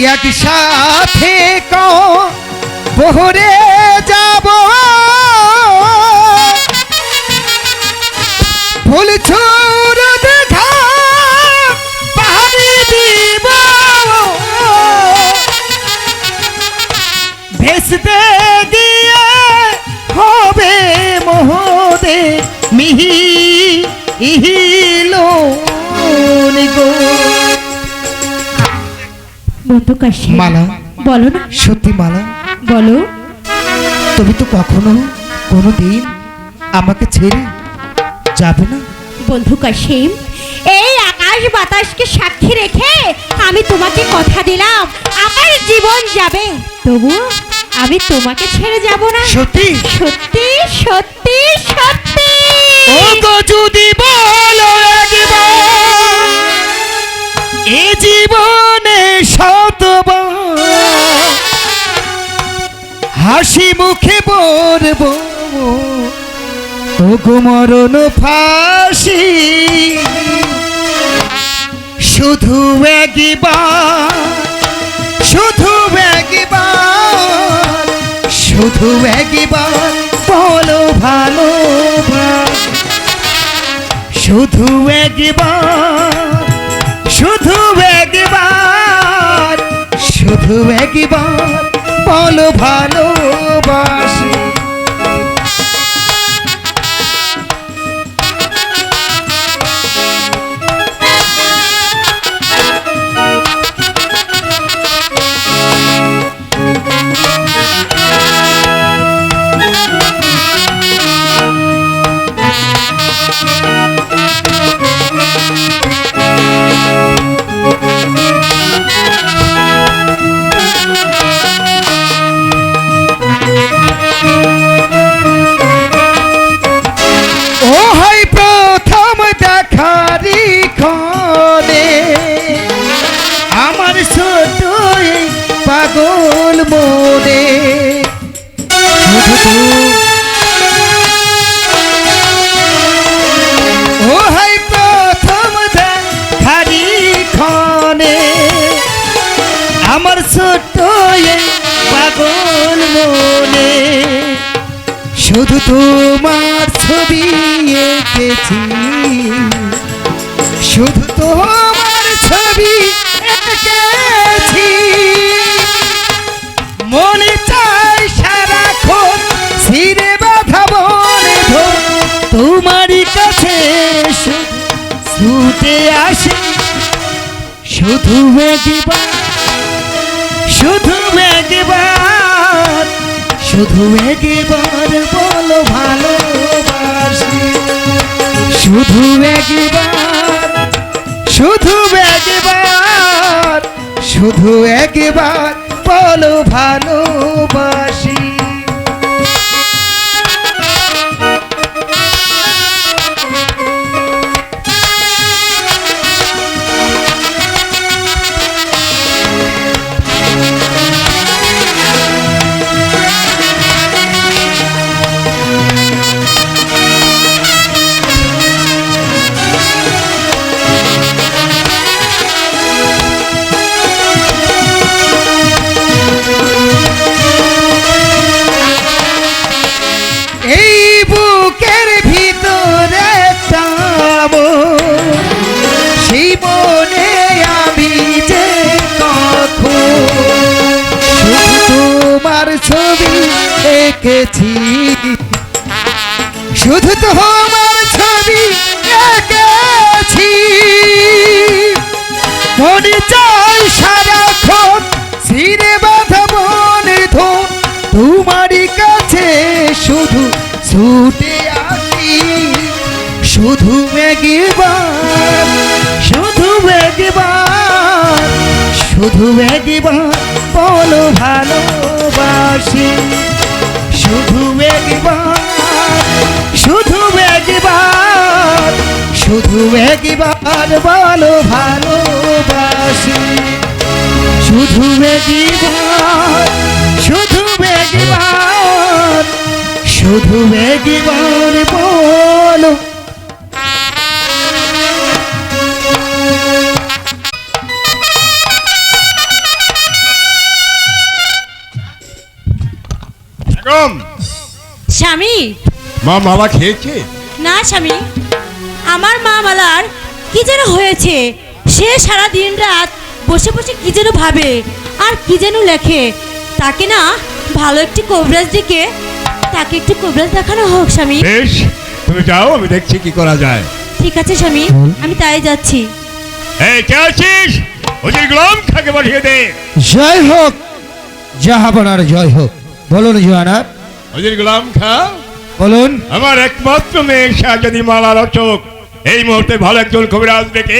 একসাথে বহরে যাব ফুল ছুর দেখা পাহাড়ি দিব ভেসতে গিয়ে হবে মোহদে মিহি ইহিলো গো। বন্ধু কাশি মালা, বলো না, সত্যি মালা, বলো। তুমি তো কখনো কোনোদিন আমাকে ছেড়ে যাবে না। বন্ধু কাশিম, এই আকাশ বাতাসকে সাক্ষী রেখে আমি তোমাকে কথা দিলাম আমার জীবন যাবে, তবু আমি তোমাকে ছেড়ে যাব না। সত্যি? সত্যি সত্যি সত্যি। ও গো যদি বলো একবার এ জীবনে শতবার হাসি মুখে বলবো ও গো মরণ ফাঁসি, শুধু একবার, শুধু একবার, শুধু একবার বলো ভালোবাসি, শুধু একবার, শুধু একবার, শুধু একবার বলো ভালোবাসি। ও হয় প্রথম দেখারি ক্ষণে আমার ছোট এই পাগল মনে শুধু তু- ও হয় প্রথম দেখারি ক্ষণে আমার ছোট এই পাগল মনে শুধু তোমার ছবি এঁকেছি, শুধু তোমার ছবি এঁকেছি, মনে চাই সারাক্ষণ ছিঁড়ে বাঁধা বনে ধরে তোমারই কাছে ছুটে আসে, শুধু একবার, শুধু একবার, শুধু একবার বলো ভালোবাসি, শুধু একবার, শুধু একবার, শুধু একবার বলো ভালোবাসি। এই বুকের ভিতরে যাবো সেই মনে আমি যে কখন শুধু তোমার ছবি এঁকেছি, শুধু তোমার ছবি এঁকেছি, মনে চাই সারাক্ষণ ছিঁড়ে বাঁধা বনে ধন তোমারই কাছে শুধু ছুটে আসি, শুধু একবার, শুধু একবার, শুধু একবার বলো ভালোবাসি, শুধু একবার, শুধু একবার, শুধু একবার বলো ভালোবাসি, শুধু একবার, শুধু একবার, শুধু একবার বলো। মা মালা খেয়েছে? না স্বামী, আমার মা মালার কি যেন হয়েছে, সে সারা দিন রাত বসে বসে কি যেন ভাবে আর কি যেন লেখে। তাকে না ভালো একটি কবিরাজ ডেকে তাকে একটু কবিরাজ দেখানো হোক স্বামী। বেশ, তুমি যাও, আমি দেখছি কি করা যায়। ঠিক আছে স্বামী, আমি তাই যাচ্ছি। এই কে আছিস? ওদের গোলাম খাকে পাঠিয়ে দে। জয় হোক জাহাপনার, জয় হোক। বলুন জোয়ানার, ওদের গোলাম খা, বলুন। আমার একমাত্র মেয়ে শাহজাদি মালার অচোক এই মুহূর্তে ভালো একজন কবিরাজ ডেকে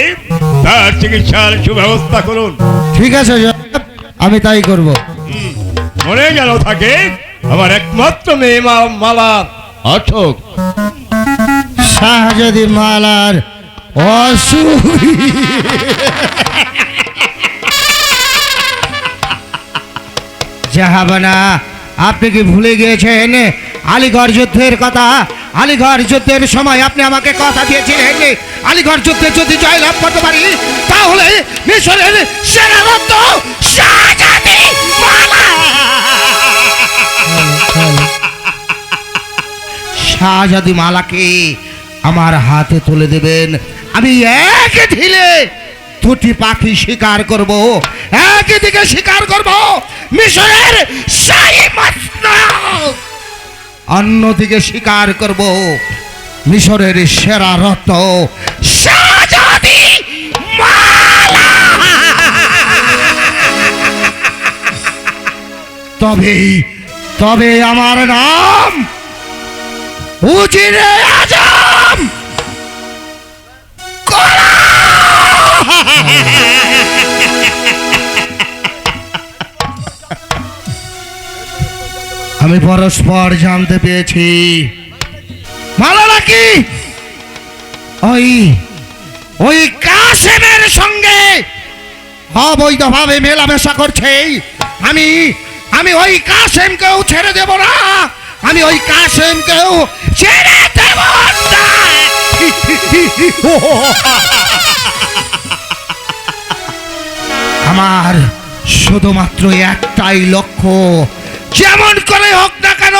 তার চিকিৎসার সুব্যবস্থা করুন। ঠিক আছে জনাব, আমি তাই করব। মনে যেন থাকে আমার একমাত্র মেয়ে মালার অচোক। শাহজাদি মালার অসুখ। জাহাবানা, আপনি কি ভুলে গিয়েছেন আলীগড় যুদ্ধের কথা? আলীগড় যুদ্ধের সময় আপনি আমাকে কথা দিয়েছিলেন আলীগড় যুদ্ধে যদি জয়লাভ করতে পারি তাহলে মিশরের সেনারত্ন শাহজাদি মালা, শাহজাদি মালাকে আমার হাতে তুলে দেবেন। আমি এক ঢিলে দুটি পাখি শিকার করব, একদিকে শিকার করব মিশরের শাহী মসনদ, অন্যদিকে শিকার করব মিশরের সেরা রত্ন শাহজাদি মালা। তবে আমার নাম উজিরে আজম। আমি পরস্পর জানতে পেরেছি মালা নাকি ওই কাসেমের সঙ্গে অবৈধভাবে মেলামেশা করছে। আমি ওই কাসেমকেও ছেড়ে দেব না, আমি ওই কাসেমকেও ছেড়ে দেব না। আমার শুধুমাত্র একটাই লক্ষ্য, যেমন করে হোক না কেন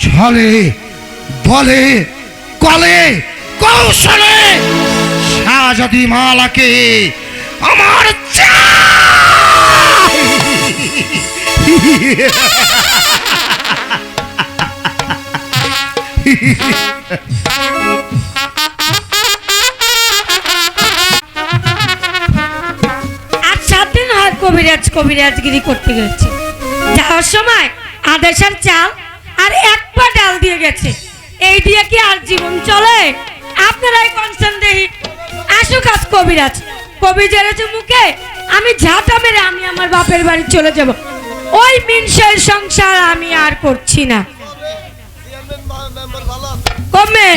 ছলে বলে কলে কৌশলে শাহজাদি মালাকে আমার চাই। আর 7 দিন হয় কবিরাজগিরি করতে গেছে। যাওয়ার সময় আদেশের চাল আর এক পা ডাল দিয়ে গেছে। এই দিয়ে কি আর জীবন চলে? আপনারাই কনসেন দেহি। আসুক আজ কবিরাজ মুখে আমি ঝাঁটা মেরে আমি আমার বাপের বাড়ি চলে যাব। ওই মিনসের সংসার আমি আর করছি না। কমে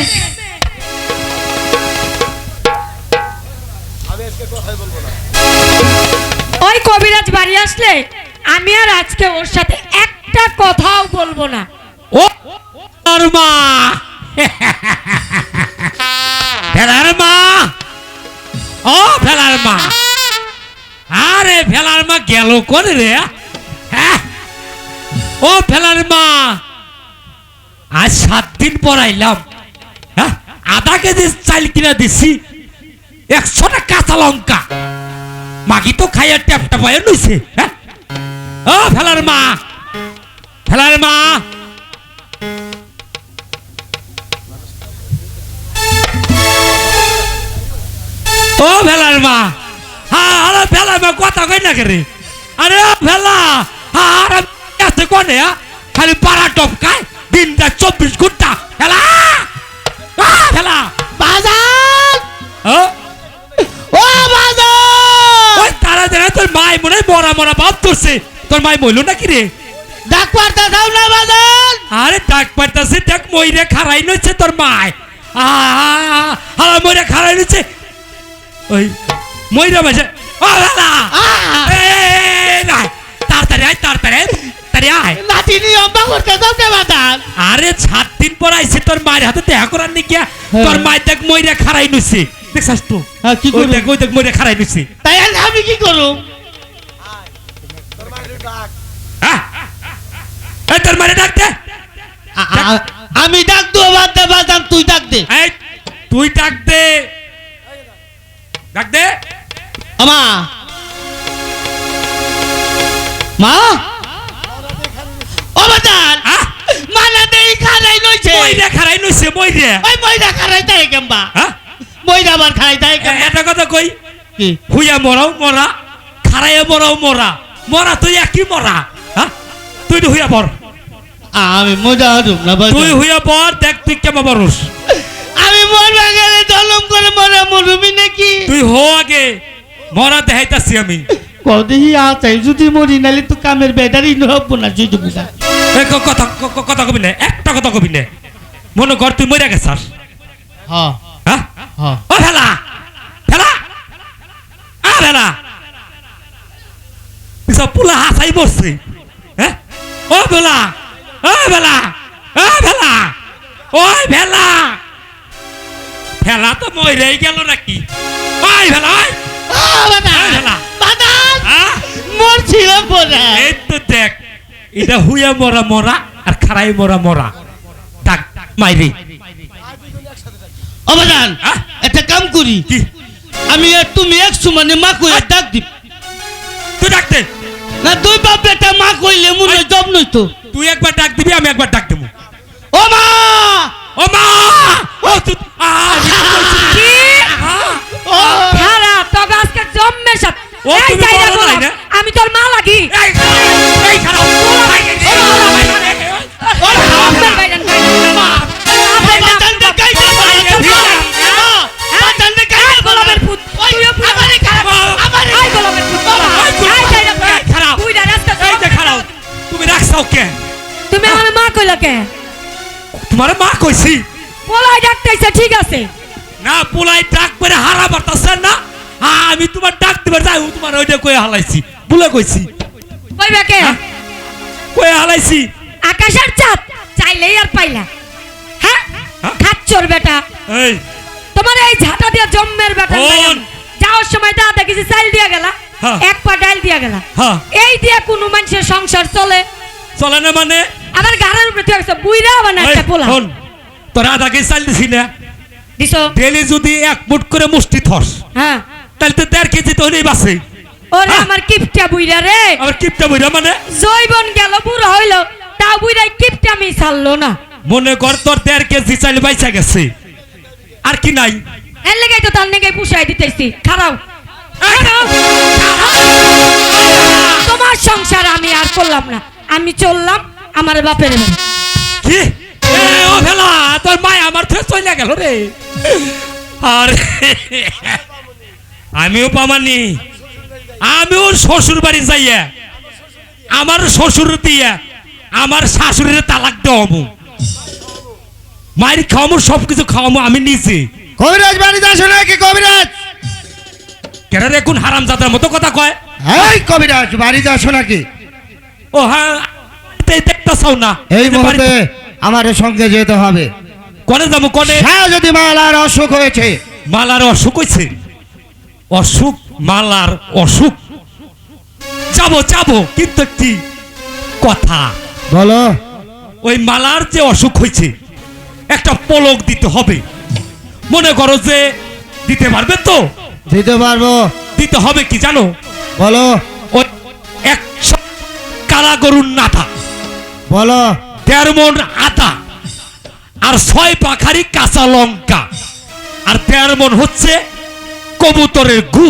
ওই কবিরাজ বাড়ি আসলে আমি আর আজকে ওর সাথে একটা কথাও বলবো না। ও আর মা, ফেলার মা, ও ফেলার মা, আরে ফেলার মা গেল করে রে। হ্যাঁ, ও ফেলার মা, আজ 7 দিন পর আইলাম। হ্যাঁ, আধা কেজি চাল কিনা দিছি, 100টা কাঁচা লঙ্কা মাগি তো খাইয়া ট্যাপটা পায়ে নইছে। হ্যাঁ, ও ফেলার মা, ফেলার মা, ও ভেলার মা, আরে ভেলার মা কথা কই না রে? আরে ভেলা, আরে আছে কোনে? খালি পাড়া টপকায় দিনটা 24 ঘন্টা। ভেলা, ভেলা বাজার, ও বাজার, ওই তারা জানা তোর মাই মনে মরা মরা ভাব ধরছে। তোর মাই বললো নাকি রে? ডাক পারতা দাও না বাজার। আরে ডাক পারতাছে, দেখ মইরে খারাই নইছে তোর মাই। আরে মইরে খারাই নইছে, ওই মইরা বাজে। ও ভেলা, তাড়াতাড়ি আয়, তাড়াতাড়ি আয়। নাতি নিয়ম করতে দাও না বাজার। আরে 7 দিন পর আইছে তোর মায়ের হাতে দেখা করার নিকিয়া। তোর মাই দেখ মইরা খারাই নইছে, দেখছাস তো? কি কই দেখ, ওই দেখ মইরা খারাই নইছে। তাই আমি কি করব? তোর মায়ের ডাক, এই তোর মায়ের ডাক দে। আমি ডাক দেবো বাদ দে বাজান, তুই ডাক দে। এই তুই ডাক দে, ডাক দে। আমা মা ও বাজান, হ্যাঁ? মানা দেই খারাই লইছে। মই রে খারাই নইছে, মই রে। ওই মইরা খারাই তাই কেমবা? হ্যাঁ? মইরা আবার খারাই তাই কেমবা? এটা কথা কই, কি? হুইয়া মরাও মরা, খারাইয়া মরাও মরা, মরা তুই একই মরা। হ্যাঁ? তুই তো হুইয়া পর, আমি মজা হতুম না তুই বাজান। হুইয়া পর, দেখ তুই কেমন মানুষ। আমি মরবা গেলে জলম করে মরা মরবি নাকি? তুই হো আগে, মরা দেখাইতাছি আমি। কদিহি আতাই যদি মরি নালে তো কামের ব্যাটারি নহব না যদি বুঝা। এই কথা কবি না, একটা কথা কবি না। মনে কর তুই মরে গেছাস। হ্যাঁ হ্যাঁ? হ্যাঁ। ও ভেলা, ভেলা, আ ভেলা, পিছা পুলা হাসাই বসছে। হ্যাঁ? ও ভেলা, ও ভেলা, ও ভেলা, ওই ভেলা, ভেলা তো মরেই গেল নাকি? ওই ভেলা, ওই, ওই ভেলা, হ্যাঁ? মরছিল পরে। এই তো দেখ, এটা হুইয়া মরা মরা আর খারাই মরা মরা। ডাক মাইরি। অবদান হ্যাঁ? একটা কাম করি, কি? আমি আর তুমি এক সমানে মা কই ডাক দিব তুই ডাক দে। না, দুই বাপ বেটা মা কইলে মনে জব নই তো। তুই একবার ডাক দিবি, আমি একবার ডাক দেবো। ও মা, ও মা, ও তুই, কি? ও খারাপ তো আজকে জম্মের সাথে। ও, এই তুমি যাইরা বলো নাই গোলাপ, না? আমি তোর মা লাগি। এই, এই খারাপ। জম্মের বাইরান বাইরান। বাপের নাম, বাজান দে কাই দে বাজান দে কাই এই গোলাপের পুত, তুইও পুত। আমারে খারাপ, আমারে এই গোলাপের পুত, এই যাইরা গোলাপ। খারাপ। তুই না রাস্তা এই যে খারাপ, তুমি রাখছাও কে? তুমি আমার মা কইলা কে? তোমার মা কইছি পোলাই ডাকতেছে, ঠিক আছে। না, পোলাই ডাক করে হারা বাড়তাছে না। আমি তোমার ডাক দিবার যাই, তোমার ওইটা কয়ে হালাইছি, বলে কইছি, কইবা কে? কয়ে হালাইছি। আকাশের চাঁদ চাইলেই আর পাইলা। হ্যাঁ? হ্যাঁ? খাচ্চর বেটা, এই তোমার এই ঝাঁটা দিয়া জম্মের বেটা শোন। বাইরান। যাওয়ার সময় দাদা কিছু চাল দিয়া গেলা, হ্যাঁ। এক পা ডাল দিয়া গেলা। হ্যাঁ। এই দিয়া কোনো মানুষের সংসার চলে? চলে না মানে? আবার গাড়ির উপরে তুই একটা বুইরা বানা এই, একটা পোলা শোন, তোর আধাকে চাল দিছি না, দিছো। ডেলি যদি এক মুঠ করে মুষ্টি থস, হ্যাঁ, তাহলে তো 1.5 কেজি তো হলেই বাসে। ওরে হ্যাঁ। আমার কিপটা বুইরা রে, আবার কিপটা বইরা মানে? জৈবন গেল বুড়ো হইলো, তাও বুইরাই কিপটা আমি ছাড়লো না। মনে কর তোর 1.5 কেজি চাল বাইচা গেছে, আর কি নাই? এর লেগে তো তার নেগে পুষাই দিতেছি। খারাও, তোমার সংসার আমি আর করলাম না, আমি চললাম আমার বাপের বাড়ি। কি? এ, ও ভেলা, তোর মা আমার থেকে চলে গেল রে। আর আমিও পামানি, আমিও শ্বশুর বাড়ি যাইয়া আমার শ্বশুর দিয়া আমার শাশুড়ির তালাক দেওয়াবো, মায়ের খাওয়াবো, সবকিছু খাওয়াবো আমি নিজে। কবিরাজ বাড়িতে আসো নাকি কবিরাজ? কেন রে, কোন হারাম জাতার মতো কথা কয়? এই কবিরাজ বাড়িতে আসো নাকি? ও হ্যাঁ, দেখতেছাও না এই মুহূর্তে আমার সঙ্গে যেতে হবে। কনে যাবো, কনে? হ্যাঁ, যদি মালার অসুখ হয়েছে। মালার অসুখ হয়েছে? অসুখ, মালার অসুখ, যাবো যাবো, কিন্তু একটি কথা। বলো। ওই মালার যে অসুখ হয়েছে, একটা পলক দিতে হবে। মনে করো যে দিতে পারবে তো? দিতে পারবো। দিতে হবে কি জানো? বলো। ওই 100 কালা গরুর নাথা, বলো। 1.5 মণ আটা, আর 6 পাখারি কাঁচা লঙ্কা, আর 1.5 মণ হচ্ছে কবুতরের গু,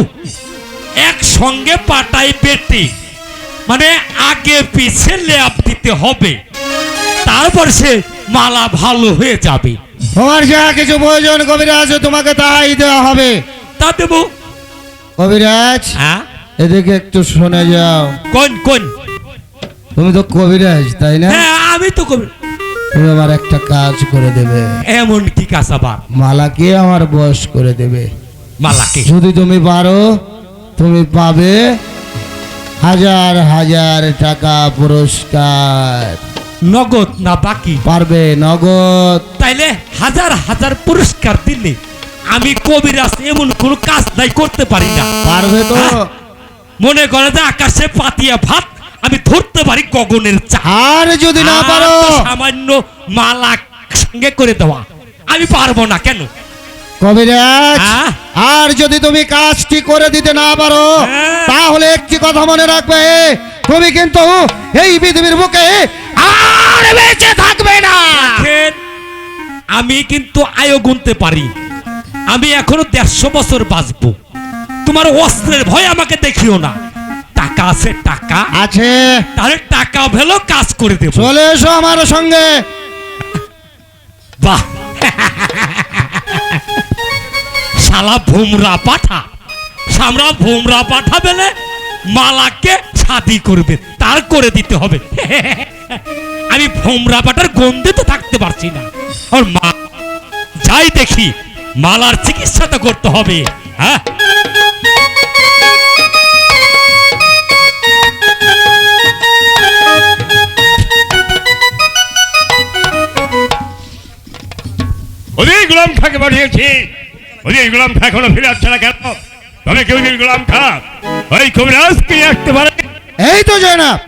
একসঙ্গে পাটাই বেটে, মানে আগে পিছে লেপ দিতে হবে, তারপর সে মালা ভালো হয়ে যাবে। তোমার যা কিছু প্রয়োজন কবিরাজ, তোমাকে তাই দেওয়া হবে। তা দেবো। কবিরাজ হ্যাঁ, এদিকে একটু শুনে যাও। কোন কোন? তুমি তো কবিরাজ তাই না? হ্যাঁ, আমি তো কবি। তুমি আমার একটা কাজ করে দেবে। এমন কি কাজ আবার? মালাকে আমার বশ করে দেবে। মালাকে যদি তুমি পারো, তুমি পাবে 1000 টাকা পুরস্কার। নগদ না বাকি? পারবে নগদ। তাইলে 1000 পুরস্কার দিলে আমি কবিরাজ এমন কোনো কাজ নাই করতে পারি না। পারবে তো? হ্যাঁ। মনে করে যে আকাশে পাতিয়া ভাত আমি ধরতে পারি গগনের চা। আর যদি না পারো, আর তো সামান্য মালা একসঙ্গে করে দেওয়া আমি পারবো না। কেন? কবিরাজ, হ্যাঁ? আর যদি তুমি কাজটি করে দিতে না পারো হ্যাঁ। তাহলে একটি কথা মনে রাখবে, তুমি কিন্তু এই পৃথিবীর বুকে আর বেঁচে থাকবে না। দেখেন, আমি কিন্তু আয়ু গুনতে পারি, আমি এখনো 150 বছর বাঁচবো। তোমার অস্ত্রের ভয় আমাকে দেখিও না। টাকা আছে, টাকা আছে, তাহলে টাকা ভেলো কাজ করে দেবো। চলে এসো আমার সঙ্গে। বাহ, শালা ভোমরা পাঠা, সামরা ভোমরা পাঠা বেলে মালাকে শাদি করবে, তার করে দিতে হবে। আমি ভোমরা পাঠার গন্ধে তো থাকতে পারছি না। আর মা যাই দেখি, মালার চিকিৎসা তো করতে হবে। হ্যাঁ, ওদের গোলাম খাকে পাঠিয়েছি, ওদের গোলাম খা এখনো ফিরে আসছে না কেন? তবে কেউ দিন গোলাম খা ওই কবিরাজকে আসতে পারে? এই তো জনাব,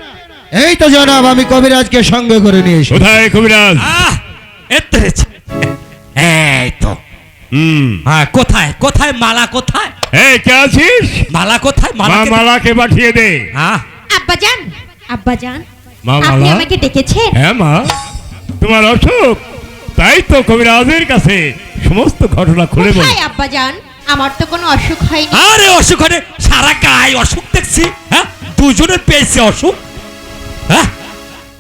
এই তো জনাব, আমি কবিরাজকে সঙ্গে করে নিয়ে এসেছি। কোথায় কবিরাজ? এতেছে, এই তো। হ্যাঁ, কোথায় কোথায় মালা কোথায়? এই কে আছিস? মালা কোথায়? মা মালা মালাকে পাঠিয়ে দে। হ্যাঁ, আব্বাজান, আব্বাজান, মা আপনি মালা? আমাকে ডেকেছেন? হ্যাঁ মা, তোমার অসুখ, তাই তো কবিরাজের কাছে সমস্ত ঘটনা খুলে বল। কোথায় আব্বাজান? আমার তো কোনো অসুখ হয়নি। আরে অসুখ হলে সারা গায়ে অসুখ দেখছি। হ্যাঁ, দুজনের পেয়েছে অসুখ। হ্যাঁ,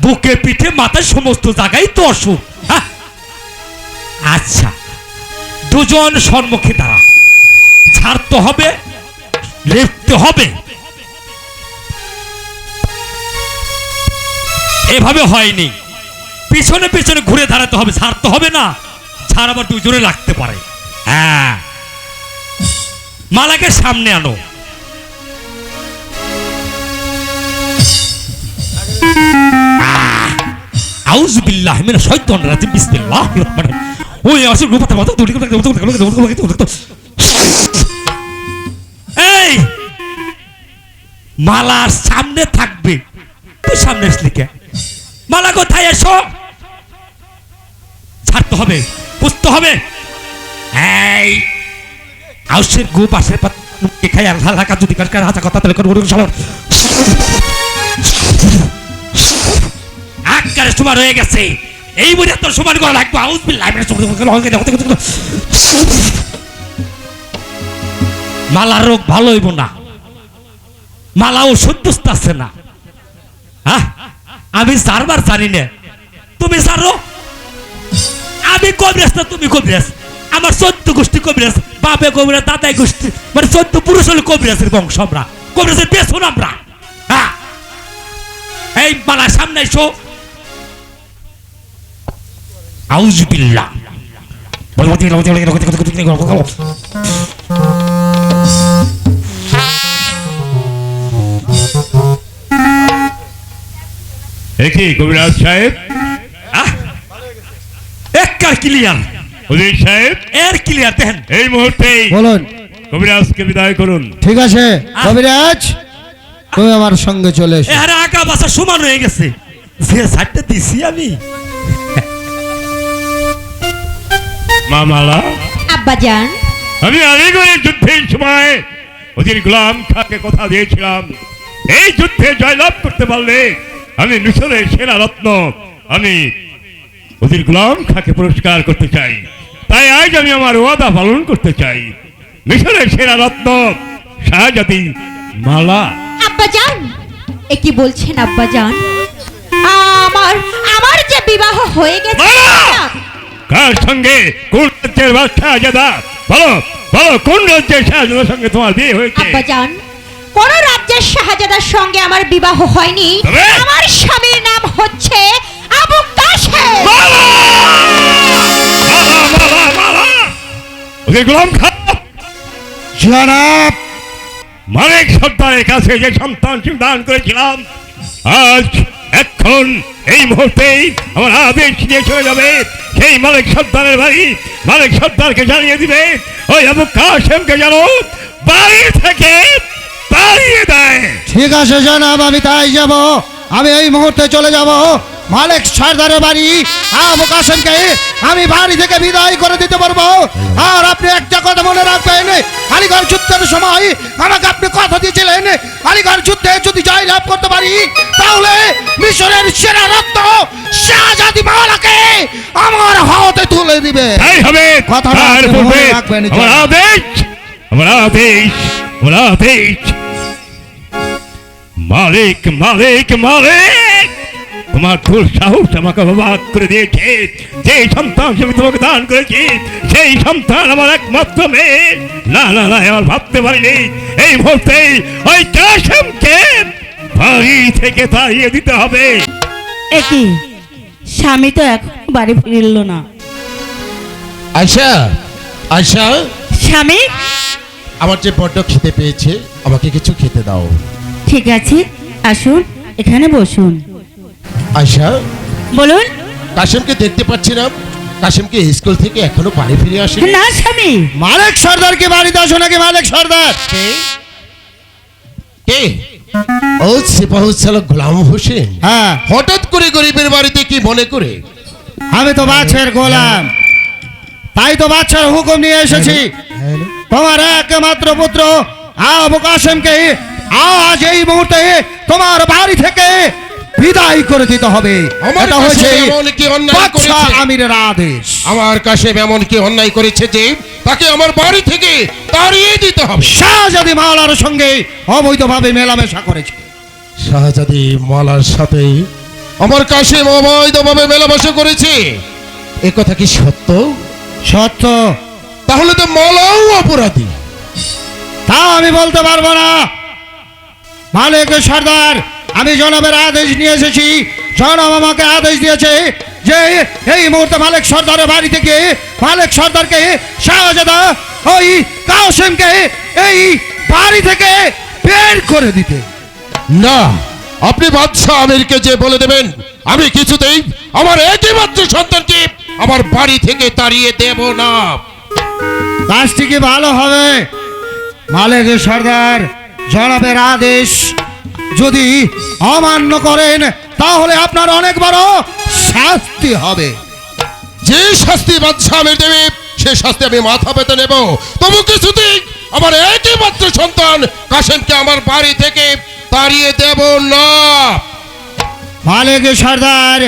বুকে পিঠে মাথায় সমস্ত জায়গায় তো অসুখ। হ্যাঁ, আচ্ছা, দুজন সম্মুখে দাঁড়া, ছাড়তে হবে, লিখতে হবে। এভাবে হয়নি, পিছনে পিছনে ঘুরে দাঁড়াতে হবে, ছাড়তে হবে না। ছাড় আবার দুজনে লাগতে পারে। হ্যাঁ, মালাকে সামনে আনো। আউযু বিল্লাহি মিনাশ শাইতানির রাজিম, বিসমিল্লাহির রহমানির রহিম। ওই আসল রূপটা মত দুটি এই মালার সামনে থাকবে। তুই সামনে আসলি কে? মালা কোথায়? এসো, ছাড়তে হবে, বুঝতে হবে। এই আউশের গো পাশের পাতে খাই আর হালকা যদি কার হাতা কথা তলে করে সবার আকারে সমান হয়ে গেছে। এই বলে তোর সমান করা লাগবে। আউজ বিল্লাহি মিনাশ শাইতানির। মালার রোগ ভালো হইব না, মালা ওষুধ বুঝতে আসছে না। হ্যাঁ, আমি সারবার জানি না, তুমি সারো। আমি কবিরাজ না, তুমি কবিরাজ। আমার 14 গোষ্ঠী কবিরাজ, বাপে কবিরাজ, দাদাই গোষ্ঠী, মানে 14 পুরুষ হলে কবিরাজের বংশ আমরা, কবিরাজের পেছন আমরা। হ্যাঁ, এই মালা সামনে এসো। আউযু বিল্লাহ। একই কবিরাজ সাহেব, একার ক্লিয়ার, ওদের সাহেব এর ক্লিয়ার দেখেন। এই মুহূর্তেই বলুন। কবিরাজকে বিদায় করুন। ঠিক আছে কবিরাজ, তুমি আমার সঙ্গে চলে এসো। এর আগা বাসা সমান হয়ে গেছে, যে সাইডটা দিছি আমি। মা মালা, আব্বাজান, আমি আলিগড়ের যুদ্ধের সময় ওদের গোলাম খাকে কথা দিয়েছিলাম, এই যুদ্ধে জয়লাভ করতে পারলে আমি মিশরের সেরা রত্ন, আমি ওদের গোলাম খাকে পুরস্কার করতে চাই। তাই আজ আমি আমার ওয়াদা পালন করতে চাই। মিশরের সেরা রত্ন শাহজাদি মালা। আব্বাজান, এ কি বলছেন আব্বাজান? আমার আমার যে বিবাহ হয়ে গেছে, মালা! কার সঙ্গে, কোন রাজ্যের শাহজাদা? বলো বলো, কোন রাজ্যের শাহজাদার সঙ্গে তোমার বিয়ে হয়েছে? আব্বাজান, কোন রাজ্যের শাহজাদার সঙ্গে আমার বিবাহ হয়নি। তবে? আমার স্বামীর নাম হচ্ছে আবু কাশেম। মালা! মালা, মালা, মালা! ওদের গোলাম খা জনাব, মালিক সর্দারের কাছে যে সন্তান দান করেছিলাম, আজ এখন এই মুহূর্তেই আমার আদেশ নিয়ে চলে যাবে সেই মালিক সর্দারের বাড়ি। মালিক সর্দারকে জানিয়ে দিবে ওই আবু কাশেমকে যেন বাড়ি থেকে তাড়িয়ে দেয়। ঠিক আছে জনাব, আমি তাই যাব। আমি এই মুহূর্তে চলে যাব। মালিক সর্দারের বাড়ি আবু কাসেমকে আমি বাড়ি থেকে বিদায় করে দিতে পারবো। আর আপনি একটা কথা মনে রাখবেন, আলীগড় যুদ্ধের সময় আমাকে আপনি কথা দিয়েছিলেন আলীগড় যুদ্ধে যদি জয় লাভ করতে পারি তাহলে মিশরের সেরা রত্ন শাহজাদি মাওলাকে আমার হাতে তুলে দিবে। তাই হবে। কথাটা তার আপনি পূর্বে মনে রাখবেন। আমার আদেশ, আমার আদেশ, আমার আদেশ। মালিক মালিক মালিক, তোমার তোর সাহস আমাকে অবাক করে দিয়েছে। যে সন্তান আমি তোমাকে দান করেছি সেই সন্তান আমার একমাত্র মেয়ে। না না না, আমার ভাবতে পারিনি এই মুহূর্তে ওই কাসেমকে বাড়ি থেকে তাড়িয়ে দিতে হবে। একই স্বামী তো এখন বাড়ি ফিরল না। আয়শা, আয়শা, স্বামী, আমার যে বড্ড খেতে পেয়েছে, আমাকে কিছু খেতে দাও। ঠিক আছে, আসুন এখানে বসুন। আয়শা, বলুন। কাসেমকে দেখতে পাচ্ছি না। কাসেমকে স্কুল থেকে এখনো বাড়ি ফিরে আসে না স্বামী, মালিক সর্দারকে বাড়িতে আসো নাকি? মালিক সর্দার কে? ও সিপাহী চালক গোলাম হোসেন। হ্যাঁ, হঠাৎ করে গরিবের বাড়িতে কি মনে করে? আমি তো বাদশাহের গোলাম, তাই তো বাদশার হুকুম নিয়ে এসেছি তোমার একমাত্র পুত্র আবু কাসেমকে আজ এই মুহূর্তে তোমার বাড়ি থেকে বিদায় করে দিতে হবে। আমার এটা হয়েছে কাসেম এমন কি অন্যায় বাদশা করেছে? আমিরের আদেশ। আমার কাসেম এমন কি অন্যায় করেছে যে তাকে আমার বাড়ি থেকে তাড়িয়ে দিতে হবে? শাহজাদি মাওলার সঙ্গে অবৈধভাবে মেলামেশা করেছে। শাহজাদি মালার সাথে আমার কাসেম অবৈধভাবে মেলামেশা করেছে, এ কথা কি সত্য? সত্য। তাহলে তো মালাও অপরাধী। তা আমি বলতে পারবো না। মালিক সর্দার, আমি জনাবের আদেশ নিয়ে এসেছি। জনাব আমাকে আদেশ দিয়েছে যে এই মুহূর্তে মালিক সর্দারের বাড়ি থেকে মালিক সর্দারকে শাহজাদা ওই কাসেমকে এই বাড়ি থেকে বের করে দিতে। না, আপনি বাদশাহ আমিরকে যে বলে দেবেন আমি কিছুতেই আমার একমাত্র সন্তানকে আমার বাড়ি থেকে তাড়িয়ে দেব না। কাজটি কি ভালো হবে? মালিক সর্দার, জনাবের আদেশ যদি অমান্য করেন তাহলে আপনার অনেক বড় শাস্তি হবে। যে শাস্তি বাদশাহ আমির দেবে সে শাস্তি আমি মাথা পেতে নেব, তবু কিছুতেই আমার একমাত্র সন্তান কাসেমকে আমার বাড়ি থেকে তাড়িয়ে দেব না। মালিক সর্দার,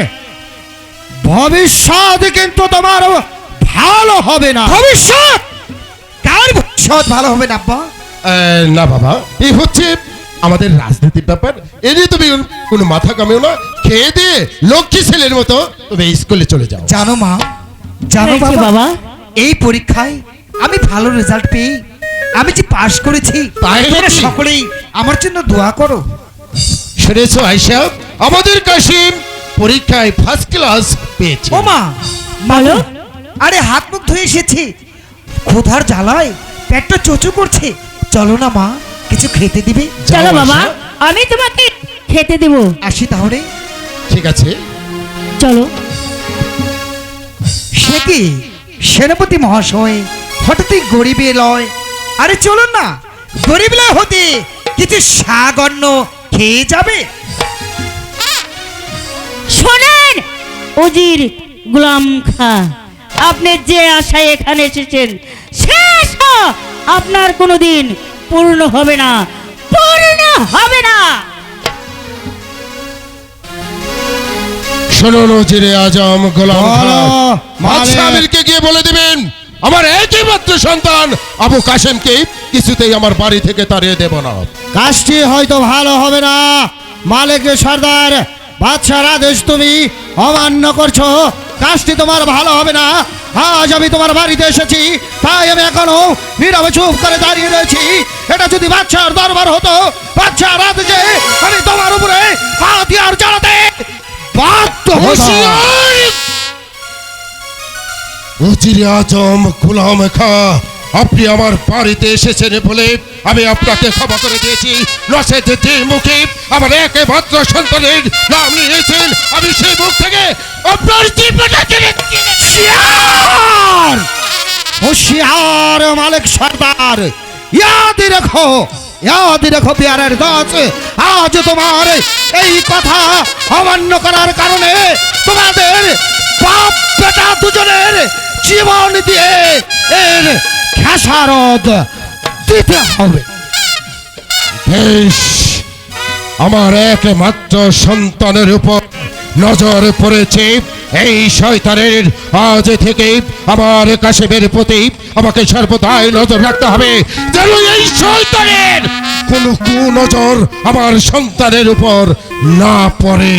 ভবিষ্যৎ কিন্তু তোমার ভালো হবে না। ভবিষ্যৎ? কার ভবিষ্যৎ ভালো হবে না আব্বা? না বাবা, এই হচ্ছে আমাদের রাজনীতির ব্যাপার। এ নিয়ে তুমি কোনো মাথা কামিও না। খেয়ে দিয়ে লক্ষ্মী ছেলের মতো তুমি স্কুলে চলে যাও। জানো মা, জানো হয়েছে বাবা, বাবা? এই পরীক্ষায় আমি ভালো রেজাল্ট পেয়ে আমি যে পাশ করেছি, তাই তোমরা নাকি? সকলেই আমার জন্য দোয়া করো। শুনেছো আয়শা, আমাদের কাসিম পরীক্ষায় ফার্স্ট ক্লাস পেয়েছে। ও মা, বলো। আরে হাত মুখ ধুয়ে এসেছি, ক্ষুধার জ্বালায় পেটটা চোচো করছে। চলো না মা, কিছু খেতে দিবে? যাও চলো বাবা, আয়শা। আমি তোমাকে খেতে দেব। আসি তাহলে। ঠিক আছে। চলো। সে কি সেনাপতি মহাশয়, হঠাৎই গরিবে লয়? আরে চলো না, গরিব লয় হতে কিছু শাক অন্ন খেয়ে যাবে। শোনেন উজির গোলাম খা, আপনি যে আশায় এখানে এসেছেন সে আশা আপনার কোনোদিন পূর্ণ হবে না, পূর্ণ হবে না। শোনো নজিরে আজম গোলাম বলো, খান, মালিক। বাদশাহ আমিরকে গিয়ে বলে দিবেন আমার একমাত্র সন্তান আবু কাসেমকে কিছুতেই আমার বাড়ি থেকে তাড়িয়ে দেব না। কাজটি হয়তো ভালো হবে না। মালিক সর্দার, বাদশার আদেশ তুমি অমান্য করছো, কাজটি তোমার ভালো হবে না। আজ আমি তোমার বাড়িতে এসেছি, তাই আমি এখনো নীরবে চুপ করে দাঁড়িয়ে রয়েছি। এটা যদি বাদশার দরবার হতো, বাদশার আদেশে আমি তোমার উপরে হাতিয়ার চালাতে বাধ্য হতাম। হুঁশিয়ার! উজিরে আজম গোলাম খা, আপনি আমার বাড়িতে এসেছেন বলে আমি আপনাকে ক্ষমা করে দিয়েছি। নচেত যে মুখে আমার একমাত্র সন্তানের নাম নিয়েছেন, আমি সেই মুখ থেকে আপনার জীবনটা কেড়ে হুঁশিয়ার! হুঁশিয়ার মালিক সর্দার, ইয়াদ রাখো প্যারের দাস, আজ তোমার এই কথা অমান্য করার কারণে তোমাদের বাপ বেটা দুজনের জীবন দিয়ে এর খেসারত দিতে হবে। বেশ, আমার একমাত্র সন্তানের উপর নজর পড়েছে। এই শয়তানের আজ থেকে আমার কাশেমের প্রতি আমাকে সর্বদাই নজর রাখতে হবে, যেন এই শয়তানের কোনো কুনজর আমার সন্তানের উপর না পড়ে।